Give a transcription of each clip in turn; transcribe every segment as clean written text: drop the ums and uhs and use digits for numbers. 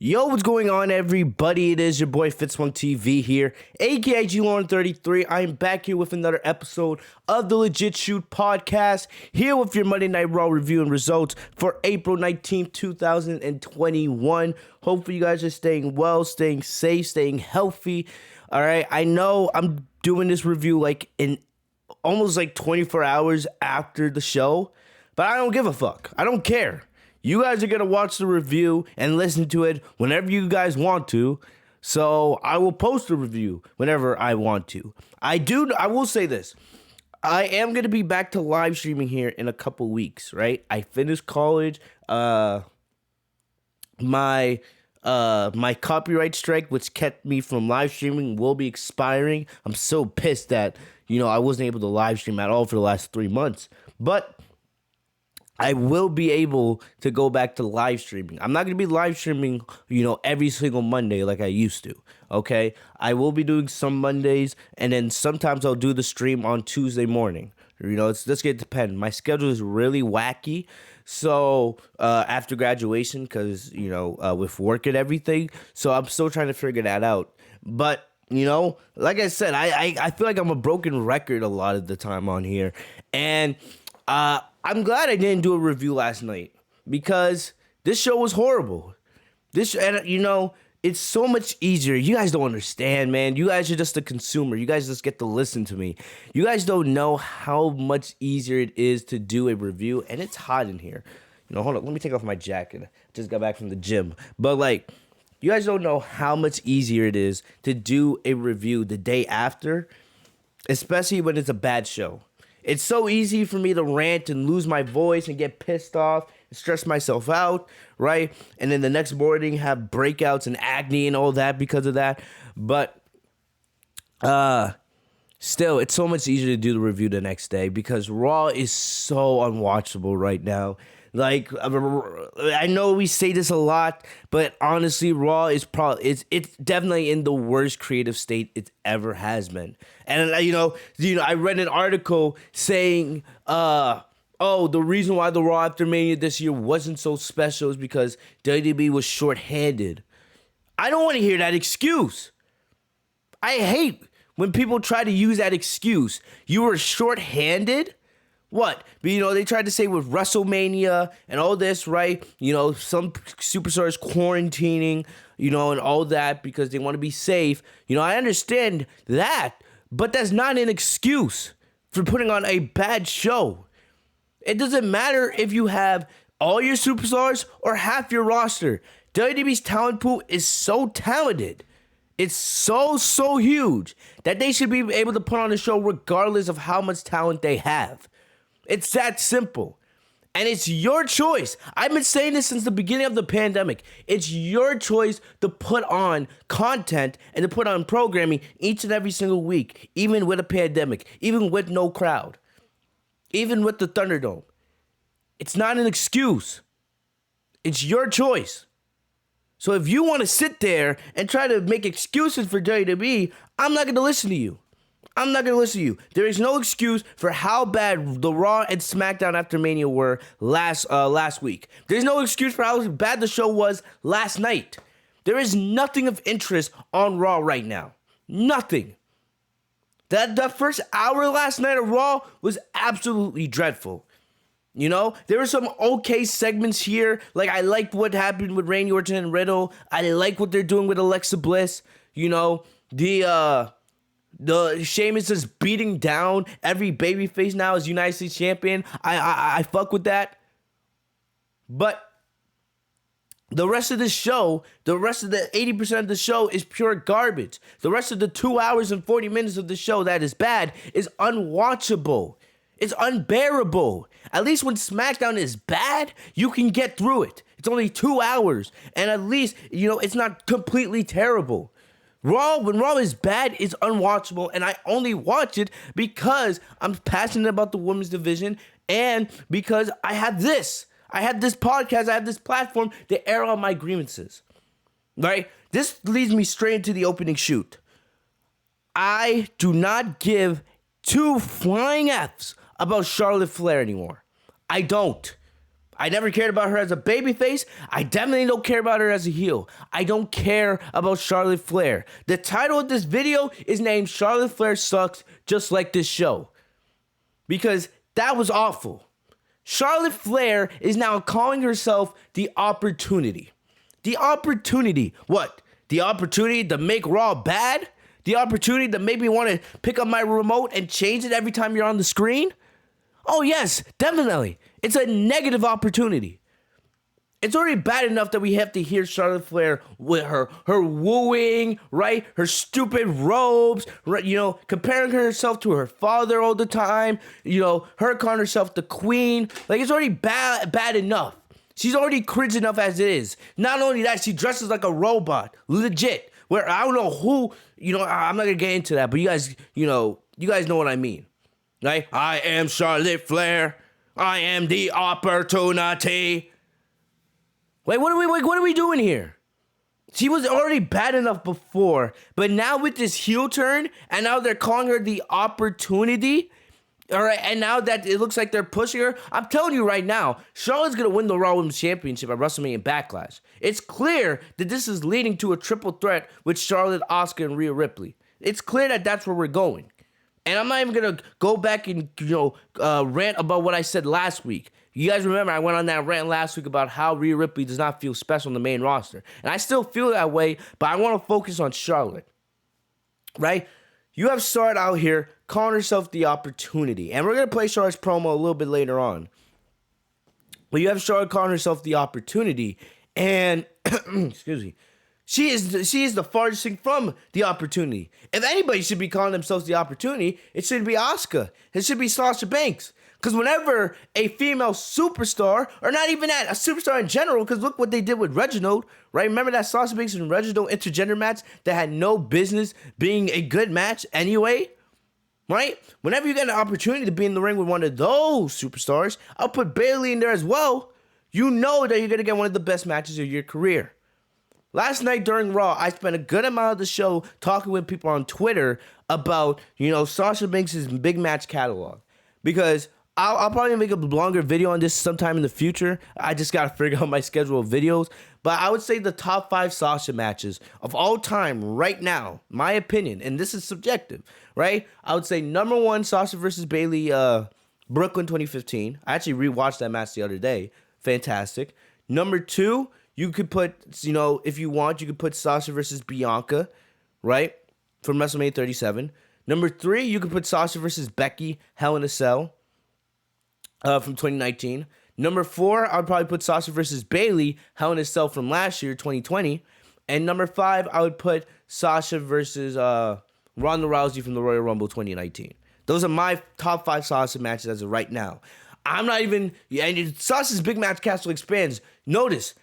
Yo, what's going on, everybody? It is your boy Fitzmonk TV here, aka G-Lorne33. I am back here with another episode of the Legit Shoot podcast, here with your Monday Night Raw review and results for April 19th, 2021. Hopefully, you guys are staying well, staying safe, staying healthy. All right, I know I'm doing this review like in almost like 24 hours after the show, but I don't give a fuck. I don't care. You guys are going to watch the review and listen to it whenever you guys want to. So I will post the review whenever I want to. I will say this. I am going to be back to live streaming here in a couple weeks, right? I finished college. My copyright strike, which kept me from live streaming, will be expiring. I'm so pissed that, I wasn't able to live stream at all for the last 3 months. But I will be able to go back to live streaming. I'm not going to be live streaming, every single Monday like I used to, okay? I will be doing some Mondays, and then sometimes I'll do the stream on Tuesday morning. It's going to depend. My schedule is really wacky, so after graduation, because, with work and everything, so I'm still trying to figure that out. But, like I said, I feel like I'm a broken record a lot of the time on here, and I'm glad I didn't do a review last night because this show was horrible. It's so much easier. You guys don't understand, man. You guys are just a consumer. You guys just get to listen to me. You guys don't know how much easier it is to do a review, and it's hot in here. Hold on. Let me take off my jacket. I just got back from the gym. But, you guys don't know how much easier it is to do a review the day after, especially when it's a bad show. It's so easy for me to rant and lose my voice and get pissed off and stress myself out, right? And then the next morning have breakouts and acne and all that because of that. But still, it's so much easier to do the review the next day because Raw is so unwatchable right now. I know we say this a lot, but honestly, Raw is it's definitely in the worst creative state it ever has been. And I read an article saying, the reason why the Raw After Mania this year wasn't so special is because WWE was shorthanded. I don't want to hear that excuse. I hate when people try to use that excuse. You were shorthanded? What? But, they tried to say with WrestleMania and all this, right? Some superstars quarantining, and all that because they want to be safe. I understand that, but that's not an excuse for putting on a bad show. It doesn't matter if you have all your superstars or half your roster. WWE's talent pool is so talented. It's so huge that they should be able to put on a show regardless of how much talent they have. It's that simple. And it's your choice. I've been saying this since the beginning of the pandemic. It's your choice to put on content and to put on programming each and every single week, even with a pandemic, even with no crowd, even with the Thunderdome. It's not an excuse. It's your choice. So if you want to sit there and try to make excuses for WWE, I'm not going to listen to you. I'm not going to listen to you. There is no excuse for how bad the Raw and SmackDown After Mania were last week. There's no excuse for how bad the show was last night. There is nothing of interest on Raw right now. Nothing. That first hour last night of Raw was absolutely dreadful. There were some okay segments here. I liked what happened with Randy Orton and Riddle. I like what they're doing with Alexa Bliss. The Sheamus is beating down every babyface now as United States champion. I fuck with that. But the rest of the show, the rest of the 80% of the show is pure garbage. The rest of the 2 hours and 40 minutes of the show that is bad is unwatchable. It's unbearable. At least when SmackDown is bad, you can get through it. It's only 2 hours. And at least, it's not completely terrible. When Raw is bad, it's unwatchable, and I only watch it because I'm passionate about the women's division and because I have this. I have this podcast, I have this platform to air all my grievances, right? This leads me straight into the opening shoot. I do not give two flying F's about Charlotte Flair anymore. I don't. I never cared about her as a babyface. I definitely don't care about her as a heel. I don't care about Charlotte Flair. The title of this video is named Charlotte Flair Sucks, just like this show. Because that was awful. Charlotte Flair is now calling herself the Opportunity. The Opportunity. What? The opportunity to make Raw bad? The opportunity to make me want to pick up my remote and change it every time you're on the screen? Oh yes, definitely. It's a negative opportunity. It's already bad enough that we have to hear Charlotte Flair with her wooing, right? Her stupid robes, right? You know, comparing herself to her father all the time. You know, her calling herself the queen. Like, it's already bad enough. She's already cringe enough as it is. Not only that, she dresses like a robot. Legit. Where I don't know who, you know, I'm not going to get into that, but you guys know what I mean. Right? I am Charlotte Flair. I am the Opportunity. Wait, what are we doing here? She was already bad enough before, but now with this heel turn, and now they're calling her the Opportunity, all right, and now that it looks like they're pushing her, I'm telling you right now, Charlotte's going to win the Raw Women's Championship at WrestleMania Backlash. It's clear that this is leading to a triple threat with Charlotte, Asuka, and Rhea Ripley. It's clear that that's where we're going. And I'm not even going to go back and, rant about what I said last week. You guys remember I went on that rant last week about how Rhea Ripley does not feel special on the main roster. And I still feel that way, but I want to focus on Charlotte. Right? You have Charlotte out here calling herself the Opportunity. And we're going to play Charlotte's promo a little bit later on. But you have Charlotte calling herself the Opportunity. And, excuse me, she is the farthest thing from the Opportunity. If anybody should be calling themselves the Opportunity, it should be Asuka. It should be Sasha Banks. Because whenever a female superstar, or not even that, a superstar in general, because look what they did with Reginald, right? Remember that Sasha Banks and Reginald intergender match that had no business being a good match anyway? Right? Whenever you get an opportunity to be in the ring with one of those superstars, I'll put Bayley in there as well. You know that you're going to get one of the best matches of your career. Last night during Raw, I spent a good amount of the show talking with people on Twitter about, Sasha Banks' big match catalog. Because I'll probably make a longer video on this sometime in the future. I just got to figure out my schedule of videos. But I would say the top 5 Sasha matches of all time right now, my opinion, and this is subjective, right? I would say number 1, Sasha versus Bayley, Brooklyn 2015. I actually rewatched that match the other day. Fantastic. Number 2, you could put, if you want, you could put Sasha versus Bianca, right? From WrestleMania 37. Number 3, you could put Sasha versus Becky, Hell in a Cell. From 2019. Number 4, I would probably put Sasha versus Bayley, Hell in a Cell from last year, 2020. And number 5, I would put Sasha versus Ronda Rousey from the Royal Rumble 2019. Those are my top 5 Sasha matches as of right now. I'm not even, and Sasha's big match castle expands. Notice,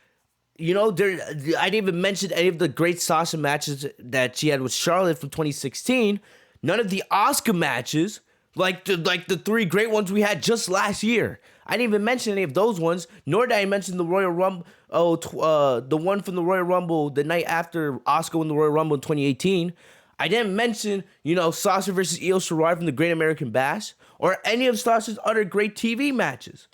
I didn't even mention any of the great Sasha matches that she had with Charlotte from 2016. None of the Asuka matches. Like the 3 great ones we had just last year. I didn't even mention any of those ones, nor did I mention the Royal Rumble, the one from the Royal Rumble the night after Asuka won the Royal Rumble in 2018. I didn't mention, Sasha versus Io Shirai from the Great American Bash, or any of Sasha's other great TV matches,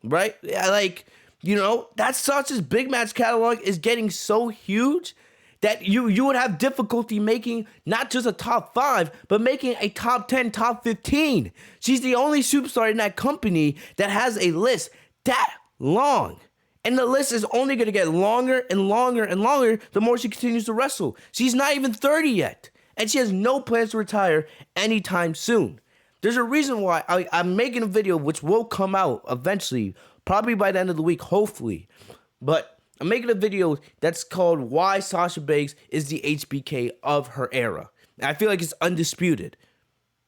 right? That Sasha's big match catalog is getting so huge that you would have difficulty making not just a top 5, but making a top 10, top 15. She's the only superstar in that company that has a list that long. And the list is only going to get longer and longer and longer the more she continues to wrestle. She's not even 30 yet. And she has no plans to retire anytime soon. There's a reason why I'm making a video which will come out eventually, probably by the end of the week, hopefully. But I'm making a video that's called Why Sasha Banks is the HBK of her era. And I feel like it's undisputed,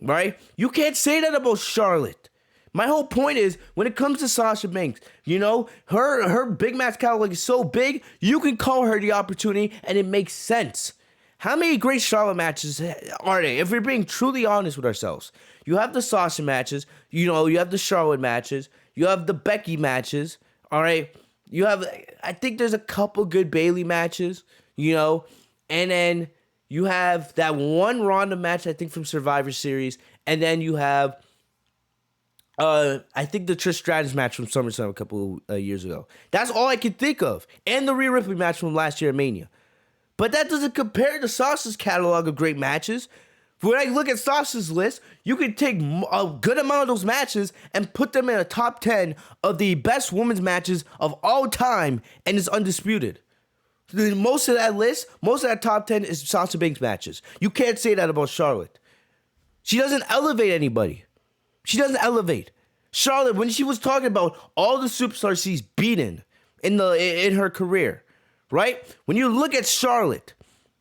right? You can't say that about Charlotte. My whole point is, when it comes to Sasha Banks, her big match catalog is so big, you can call her the Opportunity, and it makes sense. How many great Charlotte matches are there? If we're being truly honest with ourselves, you have the Sasha matches, you have the Charlotte matches, you have the Becky matches, all right? I think there's a couple good Bayley matches, and then you have that one Ronda match, I think, from Survivor Series, and then you have I think the Trish Stratus match from SummerSlam a couple years ago. That's all I can think of. And the Rhea Ripley match from last year at Mania. But that doesn't compare to Sasha's catalog of great matches. When I look at Sasha's list, you can take a good amount of those matches and put them in a top 10 of the best women's matches of all time, and it's undisputed. Most of that list, most of that top 10 is Sasha Banks matches. You can't say that about Charlotte. She doesn't elevate anybody. She doesn't elevate. Charlotte, when she was talking about all the superstars she's beaten in her career, right? When you look at Charlotte,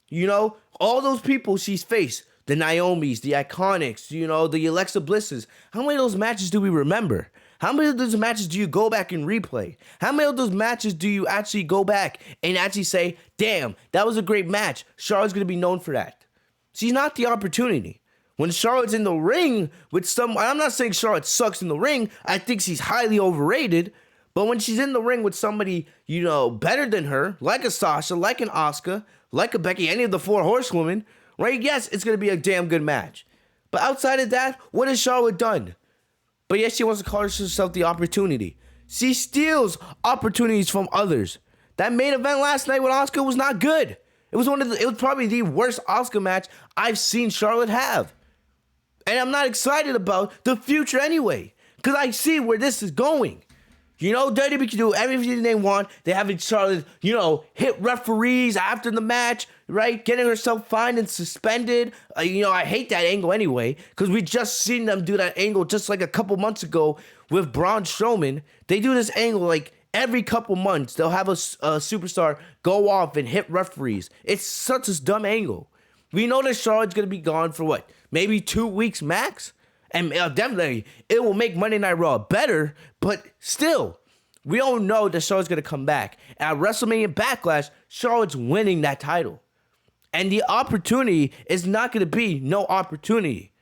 you know, all those people she's faced, the Naomis, the Iconics, you know, the Alexa Blisses. How many of those matches do we remember? How many of those matches do you go back and replay? How many of those matches do you actually go back and actually say, damn, that was a great match. Charlotte's going to be known for that. She's not the opportunity. When Charlotte's in the ring with I'm not saying Charlotte sucks in the ring. I think she's highly overrated. But when she's in the ring with somebody, you know, better than her, like a Sasha, like an Asuka, like a Becky, any of the 4 horsewomen, right? Yes, it's going to be a damn good match. But outside of that, what has Charlotte done? But yes, she wants to call herself the opportunity. She steals opportunities from others. That main event last night with Asuka was not good. It was probably the worst Asuka match I've seen Charlotte have. And I'm not excited about the future anyway, because I see where this is going. You know, WWE can do everything they want. They have Charlotte, you know, hit referees after the match, right? Getting herself fined and suspended. You know, I hate that angle anyway, because we just seen them do that angle just like a couple months ago with Braun Strowman. They do this angle like every couple months. They'll have a superstar go off and hit referees. It's such a dumb angle. We know that Charlotte's going to be gone for what? Maybe 2 weeks max? And definitely, it will make Monday Night Raw better, but still, we all know that Charlotte's going to come back. At WrestleMania Backlash, Charlotte's winning that title. And the opportunity is not going to be no opportunity.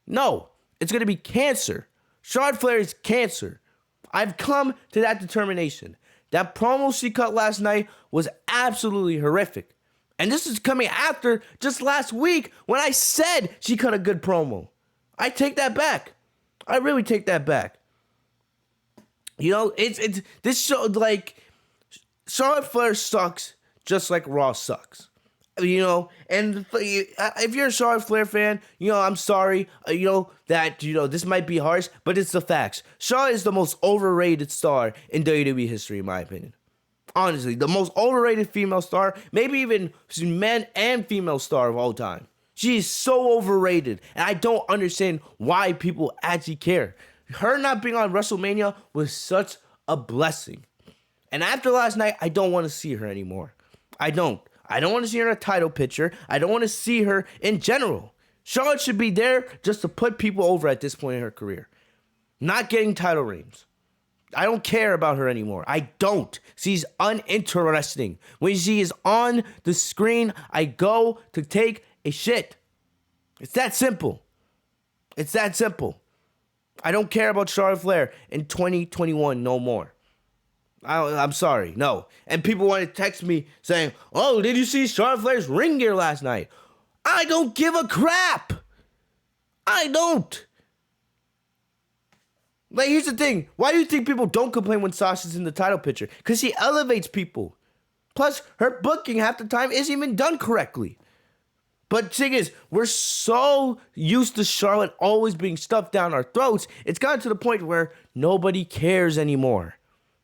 No, it's going to be cancer. Charlotte Flair is cancer. I've come to that determination. That promo she cut last night was absolutely horrific. And this is coming after just last week when I said she cut a good promo. I take that back. I really take that back. You know, it's this show, like, Charlotte Flair sucks just like Raw sucks. You know, and if you're a Charlotte Flair fan, you know, I'm sorry, you know, that, you know, this might be harsh, but it's the facts. Charlotte is the most overrated star in WWE history, in my opinion. Honestly, the most overrated female star, maybe even men and female star of all time. She is so overrated, and I don't understand why people actually care. Her not being on WrestleMania was such a blessing. And after last night, I don't want to see her anymore. I don't want to see her in a title picture. I don't want to see her in general. Charlotte should be there just to put people over at this point in her career. Not getting title reigns. I don't care about her anymore. I don't. She's uninteresting. When she is on the screen, I go to take a shit. It's that simple. It's that simple. I don't care about Charlotte Flair in 2021 no more. I'm sorry, no. And people want to text me saying, oh, did you see Charlotte Flair's ring gear last night? I don't give a crap. I don't. Like, here's the thing. Why do you think people don't complain when Sasha's in the title picture? Because she elevates people. Plus, her booking half the time isn't even done correctly. But the thing is, we're so used to Charlotte always being stuffed down our throats, it's gotten to the point where nobody cares anymore.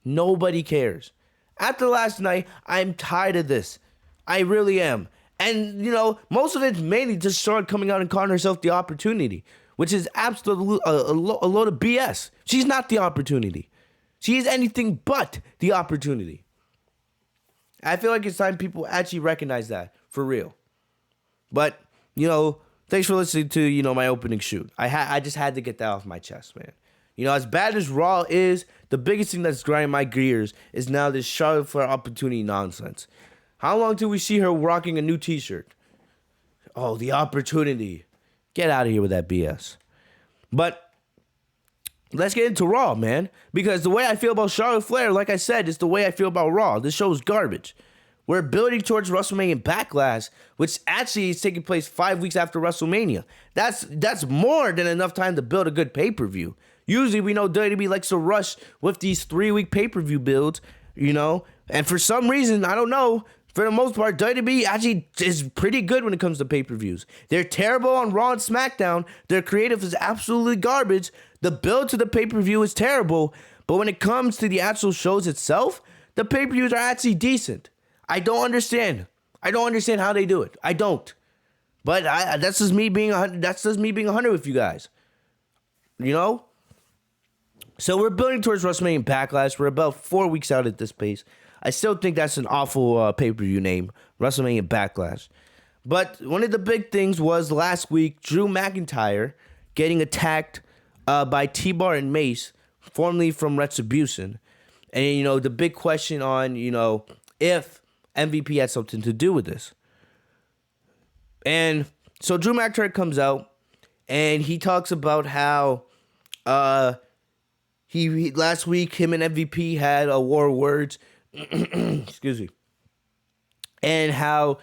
Nobody cares. After last night, I'm tired of this. I really am. And, you know, most of it's mainly just Charlotte coming out and calling herself the opportunity, which is absolutely a load of BS. She's not the opportunity. She is anything but the opportunity. I feel like it's time people actually recognize that, for real. But, you know, thanks for listening to, you know, my opening shoot. I just had to get that off my chest, man. You know, as bad as Raw is, the biggest thing that's grinding my gears is now this Charlotte Flair opportunity nonsense. How long till we see her rocking a new t-shirt? Oh, the opportunity. Get out of here with that BS. But let's get into Raw, man. Because the way I feel about Charlotte Flair, like I said, is the way I feel about Raw. This show is garbage. We're building towards WrestleMania Backlash, which actually is taking place 5 weeks after WrestleMania. That's more than enough time to build a good pay-per-view. Usually we know WWE likes to rush with these 3-week pay-per-view builds, and for some reason, I don't know, for the most part, WWE actually is pretty good when it comes to pay-per-views. They're terrible on Raw and SmackDown. Their creative is absolutely garbage. The build to the pay-per-view is terrible. But when it comes to the actual shows itself, the pay-per-views are actually decent. I don't understand. I don't understand how they do it. I don't. But that's just me being 100 with you guys. So we're building towards WrestleMania Backlash. We're about 4 weeks out at this pace. I still think that's an awful pay-per-view name, WrestleMania Backlash. But one of the big things was last week, Drew McIntyre getting attacked by T-Bar and Mace, formerly from Retribution. And, the big question on, if MVP had something to do with this. And so Drew McIntyre comes out, and he talks about how he last week, him and MVP had a war of words. Excuse me. And how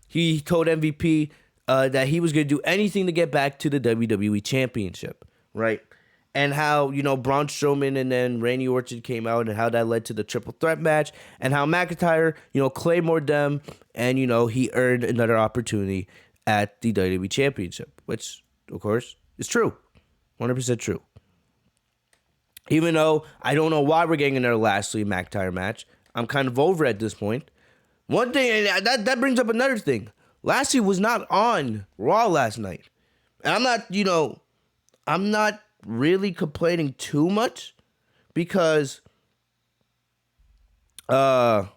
he told MVP that he was going to do anything to get back to the WWE Championship, right? And how, Braun Strowman and then Randy Orton came out and how that led to the triple threat match and how McIntyre, claymored them and, he earned another opportunity at the WWE Championship, which, of course, is true. 100% true. Even though I don't know why we're getting another Lashley McIntyre match. I'm kind of over at this point. One thing, and that brings up another thing. Lashley was not on Raw last night. And I'm not really complaining too much because I've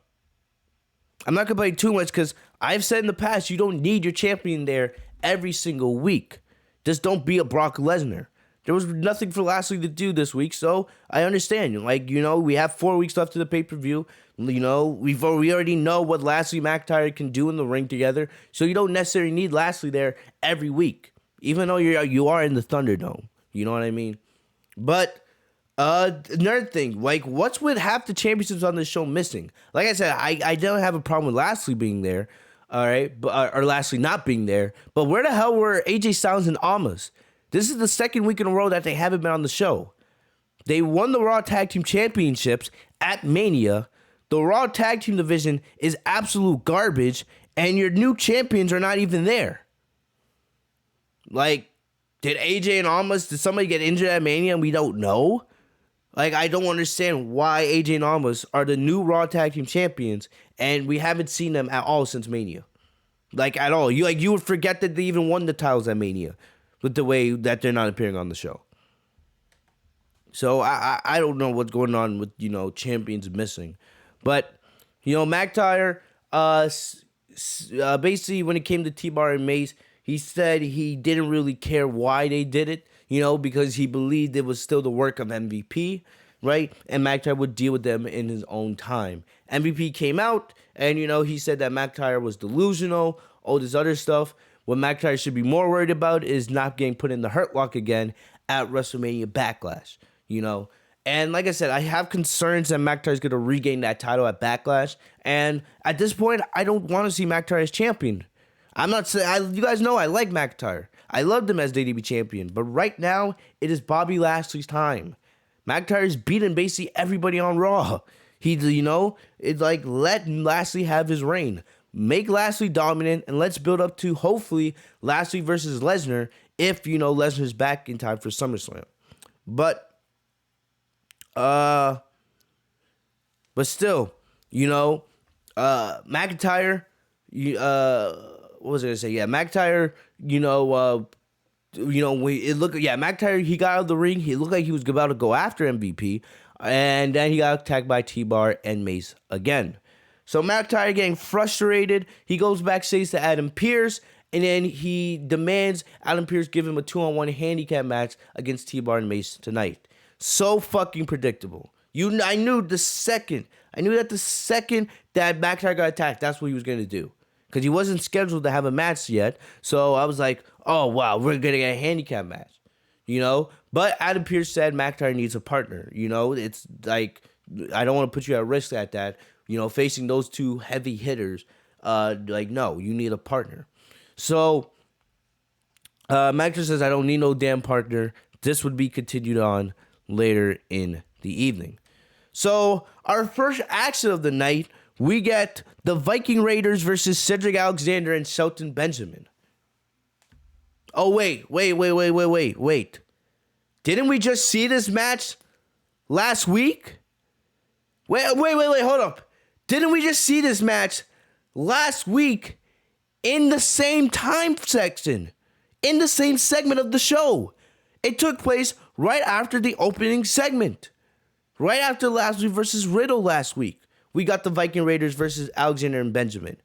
said in the past you don't need your champion there every single week. Just don't be a Brock Lesnar. There was nothing for Lashley to do this week, so I understand. We have 4 weeks left to the pay-per-view. We already know what Lashley and McIntyre can do in the ring together, so you don't necessarily need Lashley there every week, even though you are in the Thunderdome. You know what I mean? But another thing, what's with half the championships on this show missing? Like I said, I don't have a problem with Lashley being there, all right, or Lashley not being there. But where the hell were AJ Styles and Almas? This is the second week in a row that they haven't been on the show. They won the Raw Tag Team Championships at Mania. The Raw Tag Team division is absolute garbage, and your new champions are not even there. Did AJ and Almas, did somebody get injured at Mania and we don't know? I don't understand why AJ and Almas are the new Raw Tag Team Champions, and we haven't seen them at all since Mania. At all. You would forget that they even won the titles at Mania with the way that they're not appearing on the show. So I don't know what's going on with, champions missing. But, McIntyre, basically when it came to T-Bar and Mace, he said he didn't really care why they did it, because he believed it was still the work of MVP, right? And McIntyre would deal with them in his own time. MVP came out and, he said that McIntyre was delusional, all this other stuff. What McIntyre should be more worried about is not getting put in the Hurt Lock again at WrestleMania Backlash, And like I said, I have concerns that McIntyre's going to regain that title at Backlash. And at this point, I don't want to see McIntyre as champion. I'm not saying, you guys know I like McIntyre. I loved him as WWE champion. But right now, it is Bobby Lashley's time. McIntyre's beaten basically everybody on Raw. It's let Lashley have his reign. Make Lashley dominant, and let's build up to, hopefully, Lashley versus Lesnar if, Lesnar's back in time for SummerSlam. But still, McIntyre, what was I going to say? Yeah, McIntyre, McIntyre, he got out of the ring. He looked like he was about to go after MVP, and then he got attacked by T-Bar and Mace again. So McIntyre getting frustrated, he goes backstage to Adam Pearce, and then he demands Adam Pearce give him a 2-on-1 handicap match against T-Bar and Mace tonight. So fucking predictable. I knew that the second that McIntyre got attacked, that's what he was going to do. Because he wasn't scheduled to have a match yet. So I was like, oh, wow, we're going to get a handicap match. But Adam Pearce said McIntyre needs a partner. It's like, I don't want to put you at risk at that. Facing those two heavy hitters, no, you need a partner. So, McIntyre says, I don't need no damn partner. this would be continued on later in the evening. So our first action of the night, we get the Viking Raiders versus Cedric Alexander and Sultan Benjamin. Oh, wait. Didn't we just see this match last week? Wait, hold up. Didn't we just see this match last week in the same time section? In the same segment of the show? It took place right after the opening segment. Right after Lashley versus Riddle last week. We got the Viking Raiders versus Alexander and Benjamin.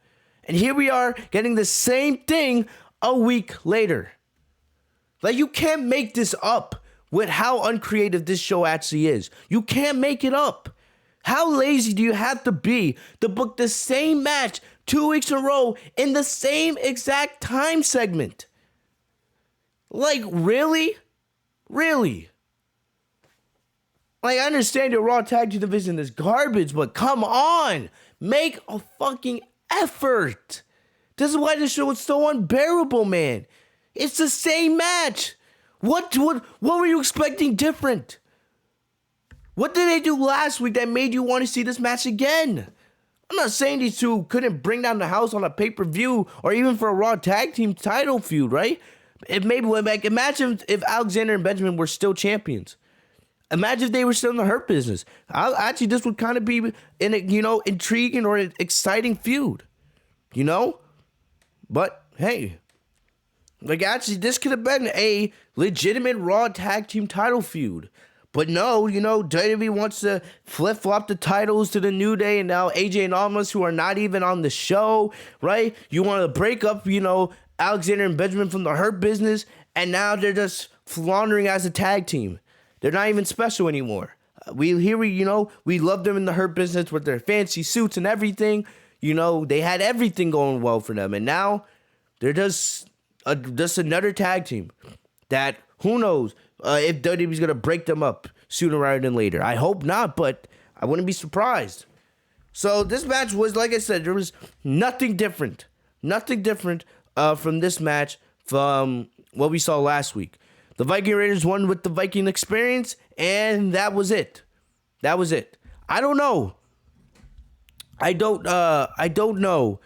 And here we are getting the same thing a week later. Like, you can't make this up with how uncreative this show actually is. You can't make it up. How lazy do you have to be to book the same match 2 weeks in a row in the same exact time segment? Like, really? Really? Like, I understand your Raw Tag Team division is garbage, but come on. Make a fucking effort. This is why this show is so unbearable, man. It's the same match. What were you expecting different? What did they do last week that made you want to see this match again? I'm not saying these two couldn't bring down the house on a pay-per-view or even for a Raw Tag Team title feud, right? Imagine if Alexander and Benjamin were still champions. Imagine if they were still in the Hurt Business. Actually, this would kind of be an intriguing or an exciting feud, But hey, actually, this could have been a legitimate Raw Tag Team title feud. But no, WWE wants to flip-flop the titles to the New Day and now AJ and Almas, who are not even on the show, right? You want to break up, Alexander and Benjamin from the Hurt Business, and now they're just floundering as a tag team. They're not even special anymore. We love them in the Hurt Business with their fancy suits and everything. They had everything going well for them, and now they're just another tag team that, who knows, if WWE's going to break them up sooner rather than later. I hope not, but I wouldn't be surprised. So this match was, like I said, there was nothing different. Nothing different from this match from what we saw last week. The Viking Raiders won with the Viking experience, and that was it. I don't know. I don't know.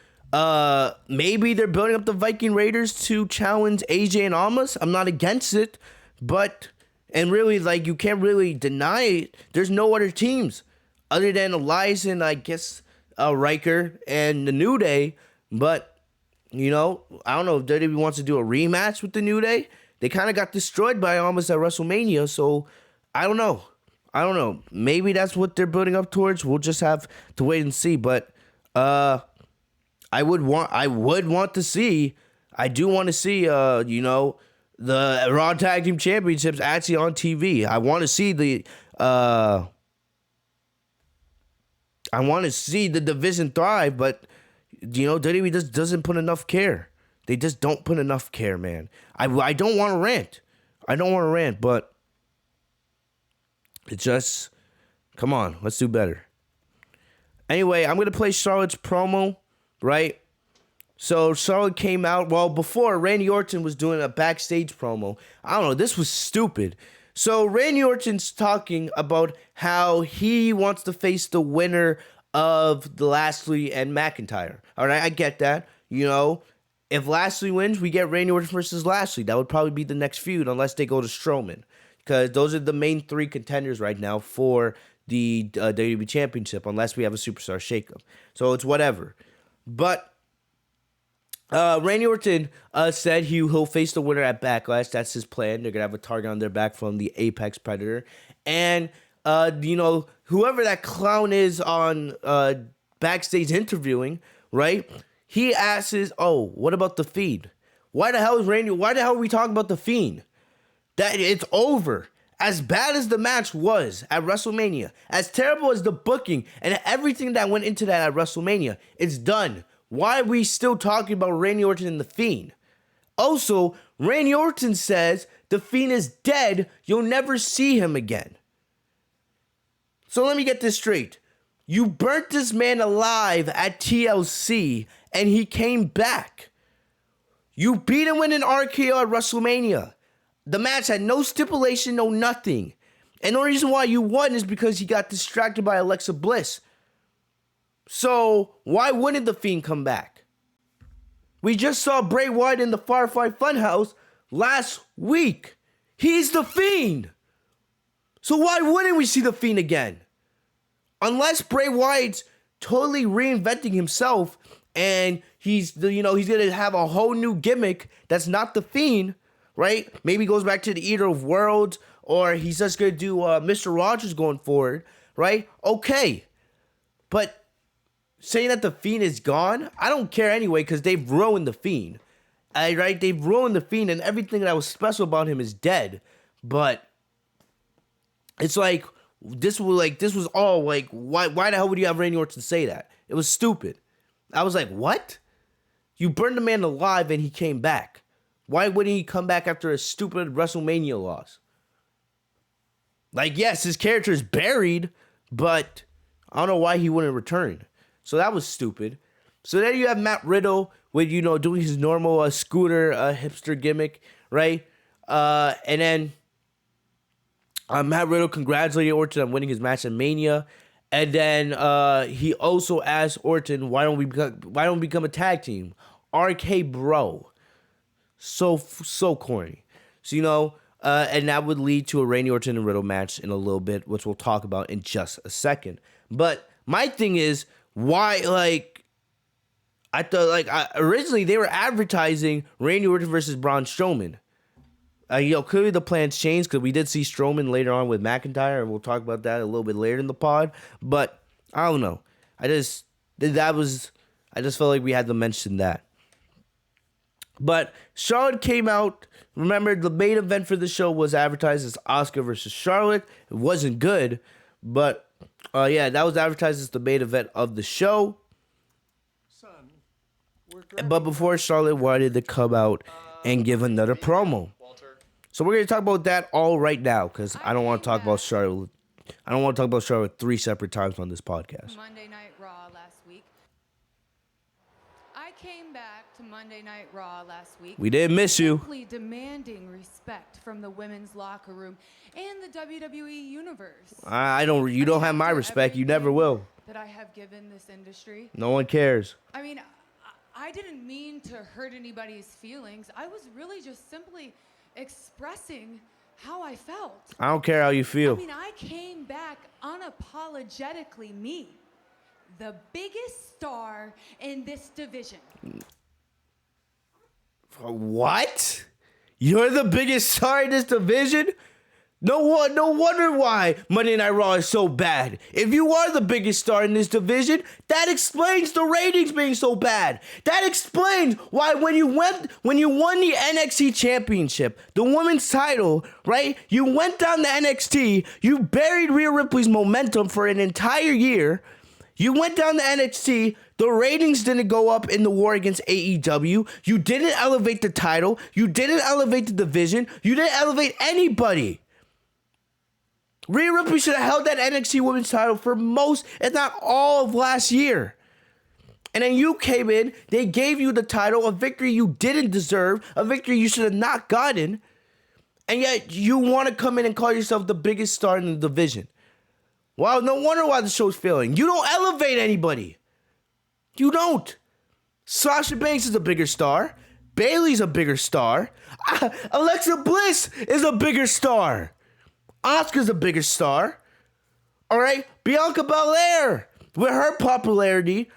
Maybe they're building up the Viking Raiders to challenge AJ and Almas. I'm not against it, and really, you can't really deny it. There's no other teams other than Elias and I guess Riker and the New Day. But I don't know if WWE wants to do a rematch with the New Day. They kind of got destroyed by Almas at WrestleMania, so I don't know. Maybe that's what they're building up towards. We'll just have to wait and see. But I do want to see, the Raw Tag Team Championships actually on TV. I want to see the division thrive, but WWE just doesn't put enough care. They just don't put enough care, man. I don't want to rant. But it just, come on, let's do better. Anyway, I'm going to play Charlotte's promo, right? So Charlotte came out, before Randy Orton was doing a backstage promo. I don't know, this was stupid. So Randy Orton's talking about how he wants to face the winner of the Lashley and McIntyre. All right, I get that. If Lashley wins, we get Randy Orton versus Lashley. That would probably be the next feud unless they go to Strowman. Because those are the main three contenders right now for the WWE Championship unless we have a superstar shakeup. So it's whatever. But Randy Orton said he'll face the winner at Backlash. That's his plan. They're going to have a target on their back from the Apex Predator. And, whoever that clown is on backstage interviewing, right? He asks, what about The Fiend? Why the hell are we talking about The Fiend? That it's over. As bad as the match was at WrestleMania, as terrible as the booking and everything that went into that at WrestleMania, it's done. Why are we still talking about Randy Orton and The Fiend? Also, Randy Orton says The Fiend is dead. You'll never see him again. So let me get this straight. You burnt this man alive at TLC and he came back. You beat him with an RKO at WrestleMania. The match had no stipulation, no nothing. And the only reason why you won is because he got distracted by Alexa Bliss. So why wouldn't The Fiend come back? We just saw Bray Wyatt in the Firefly Funhouse last week. He's The Fiend. So why wouldn't we see The Fiend again? Unless Bray Wyatt's totally reinventing himself and he's going to have a whole new gimmick that's not The Fiend, right? Maybe he goes back to the Eater of Worlds, or he's just going to do Mr. Rogers going forward, right? Okay. But saying that The Fiend is gone, I don't care anyway, because they've ruined The Fiend. Right? They've ruined The Fiend, and everything that was special about him is dead. But it's like, this was all like, why the hell would you have Randy Orton say that? It was stupid. I was like, what? You burned the man alive and he came back. Why wouldn't he come back after a stupid WrestleMania loss? Like, yes, his character is buried, but I don't know why he wouldn't return. So that was stupid. So then you have Matt Riddle with, doing his normal scooter hipster gimmick, right? And then Matt Riddle congratulated Orton on winning his match at Mania. And then he also asked Orton, why don't we become a tag team? RK Bro. So corny. So, and that would lead to a Randy Orton and Riddle match in a little bit, which we'll talk about in just a second. But my thing is, why, I thought, originally they were advertising Randy Orton versus Braun Strowman. Clearly the plans changed because we did see Strowman later on with McIntyre, and we'll talk about that a little bit later in the pod. But I don't know. I just felt like we had to mention that. But Charlotte came out. Remember, the main event for the show was advertised as Asuka versus Charlotte. It wasn't good, but that was advertised as the main event of the show. But before Charlotte wanted to come out and give another promo. So we're going to talk about that all right now, because I don't want to talk about Charlotte. I don't want to talk about Charlotte 3 separate times on this podcast. Monday Night Raw last week. I came back to Monday Night Raw last week. We didn't miss you. Simply demanding respect from the women's locker room and the WWE universe. You don't have my respect. You never will. That I have given this industry. No one cares. I mean, I didn't mean to hurt anybody's feelings. I was really just simply expressing how I felt. I don't care how you feel. I mean, I came back unapologetically me, the biggest star in this division. What? You're the biggest star in this division? No wonder why Monday Night Raw is so bad. If you are the biggest star in this division, that explains the ratings being so bad. That explains why when you won the NXT Championship, the women's title, right? You went down to NXT, you buried Rhea Ripley's momentum for an entire year. You went down to NXT, the ratings didn't go up in the war against AEW. You didn't elevate the title. You didn't elevate the division. You didn't elevate anybody. Rhea Ripley should have held that NXT Women's title for most, if not all, of last year. And then you came in, they gave you the title, a victory you didn't deserve, a victory you should have not gotten, and yet you want to come in and call yourself the biggest star in the division. Well, no wonder why the show's failing. You don't elevate anybody. You don't. Sasha Banks is a bigger star. Bayley's a bigger star. Alexa Bliss is a bigger star. Asuka's a bigger star. All right? Bianca Belair, with her popularity,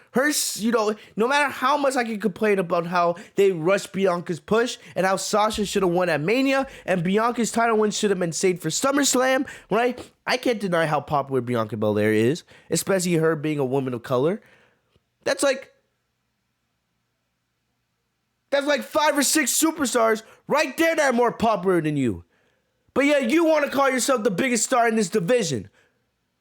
no matter how much I can complain about how they rushed Bianca's push and how Sasha should have won at Mania and Bianca's title win should have been saved for SummerSlam, right? I can't deny how popular Bianca Belair is, especially her being a woman of color. That's like 5 or 6 superstars right there that are more popular than you. But yet you want to call yourself the biggest star in this division.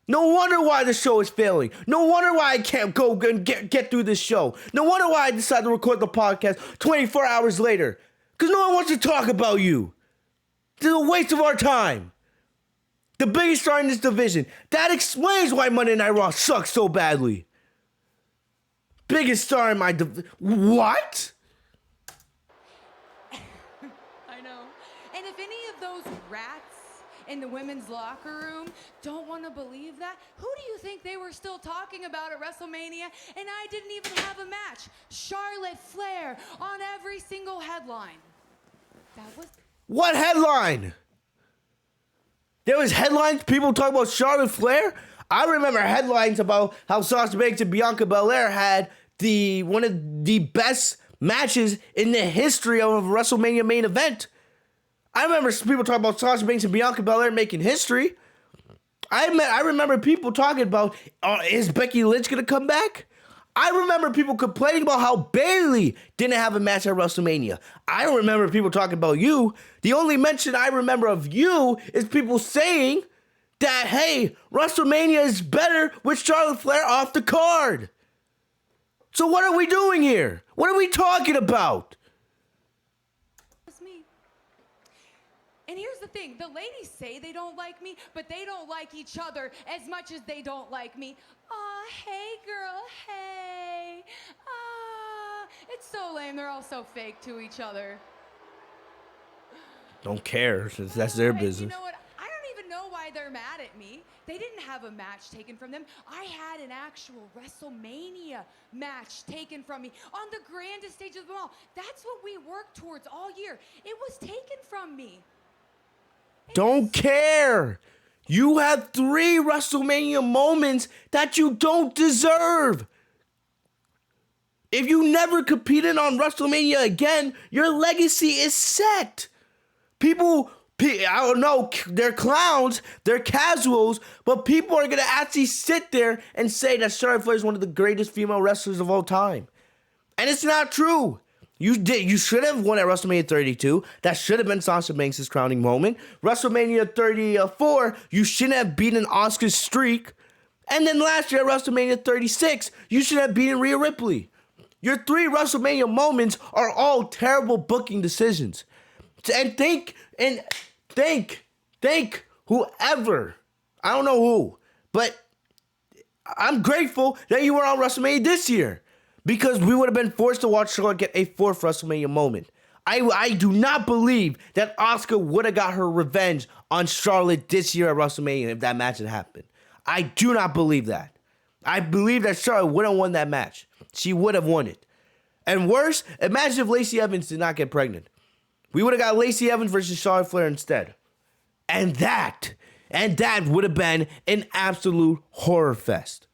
No wonder why the show is failing. No wonder why I can't go and get through this show. No wonder why I decided to record the podcast 24 hours later. Because no one wants to talk about you. It's a waste of our time. The biggest star in this division. That explains why Monday Night Raw sucks so badly. Biggest star in my division. What? those rats in the women's locker room don't want to believe that? Who do you think they were still talking about at WrestleMania? And I didn't even have a match. Charlotte Flair on every single headline. That was... What headline? There was headlines, people talking about Charlotte Flair? I remember headlines about how Sasha Banks and Bianca Belair had one of the best matches in the history of a WrestleMania main event. I remember people talking about Sasha Banks and Bianca Belair making history. I remember people talking about, is Becky Lynch going to come back? I remember people complaining about how Bayley didn't have a match at WrestleMania. I don't remember people talking about you. The only mention I remember of you is people saying that, hey, WrestleMania is better with Charlotte Flair off the card. So what are we doing here? What are we talking about? It's me. And here's the thing, the ladies say they don't like me, but they don't like each other as much as they don't like me. Aw, hey girl, hey. It's so lame, they're all so fake to each other. Don't care, that's their business. You know what, I don't even know why they're mad at me. They didn't have a match taken from them. I had an actual WrestleMania match taken from me on the grandest stage of them all. That's what we worked towards all year. It was taken from me. Don't care. You have 3 WrestleMania moments that you don't deserve. If you never competed on WrestleMania again, your legacy is set. People, I don't know, they're clowns, they're casuals, but people are going to actually sit there and say that Charlotte Flair is one of the greatest female wrestlers of all time. And it's not true. You should have won at WrestleMania 32. That should have been Sasha Banks' crowning moment. WrestleMania 34, you shouldn't have beaten Asuka's streak. And then last year at WrestleMania 36, you should have beaten Rhea Ripley. Your 3 WrestleMania moments are all terrible booking decisions. And think whoever, I don't know who, but I'm grateful that you were on WrestleMania this year. Because we would have been forced to watch Charlotte get a 4th WrestleMania moment. I do not believe that Asuka would have got her revenge on Charlotte this year at WrestleMania if that match had happened. I do not believe that. I believe that Charlotte would have won that match. She would have won it. And worse, imagine if Lacey Evans did not get pregnant. We would have got Lacey Evans versus Charlotte Flair instead. And that would have been an absolute horror fest.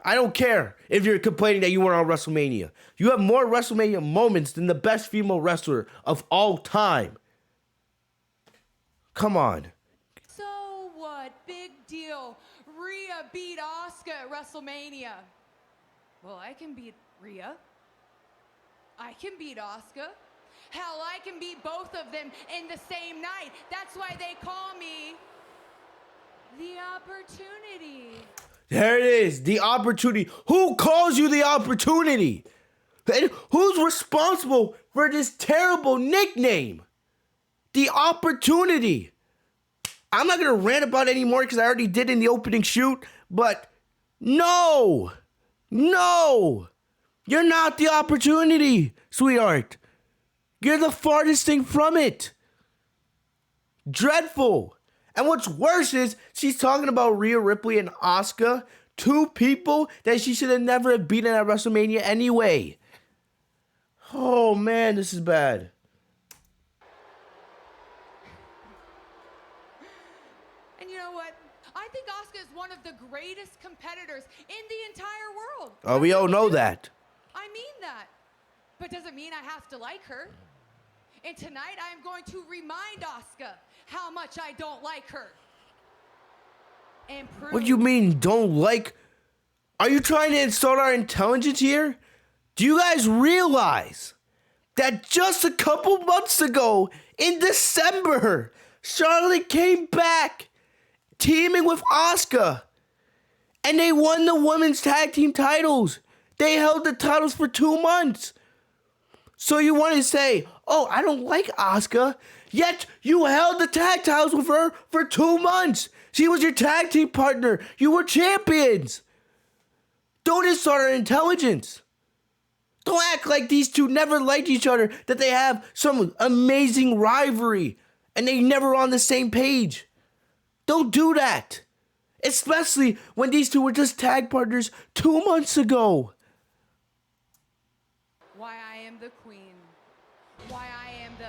I don't care if you're complaining that you weren't on WrestleMania. You have more WrestleMania moments than the best female wrestler of all time. Come on. So what? Big deal. Rhea beat Asuka at WrestleMania. Well, I can beat Rhea. I can beat Asuka. Hell, I can beat both of them in the same night. That's why they call me the Opportunity. There it is, the Opportunity. Who calls you the Opportunity? And who's responsible for this terrible nickname? The Opportunity. I'm not going to rant about it anymore because I already did in the opening shoot, but no, you're not the Opportunity, sweetheart. You're the farthest thing from it. Dreadful. And what's worse is she's talking about Rhea Ripley and Asuka, 2 people that she should have never have beaten at WrestleMania anyway. Oh man, this is bad. And you know what? I think Asuka is one of the greatest competitors in the entire world. Oh, we all know that. I mean that. But doesn't mean I have to like her. And tonight I am going to remind Asuka how much I don't like her. And prove. What do you mean, don't like? Are you trying to insult our intelligence here? Do you guys realize that just a couple months ago, in December, Charlotte came back teaming with Asuka, and they won the women's tag team titles. They held the titles for 2 months. So you want to say, oh, I don't like Asuka, yet you held the tag titles with her for 2 months. She was your tag team partner. You were champions. Don't insult our intelligence. Don't act like these two never liked each other, that they have some amazing rivalry, and they never on the same page. Don't do that. Especially when these two were just tag partners 2 months ago. Why I am the queen. Why I am the...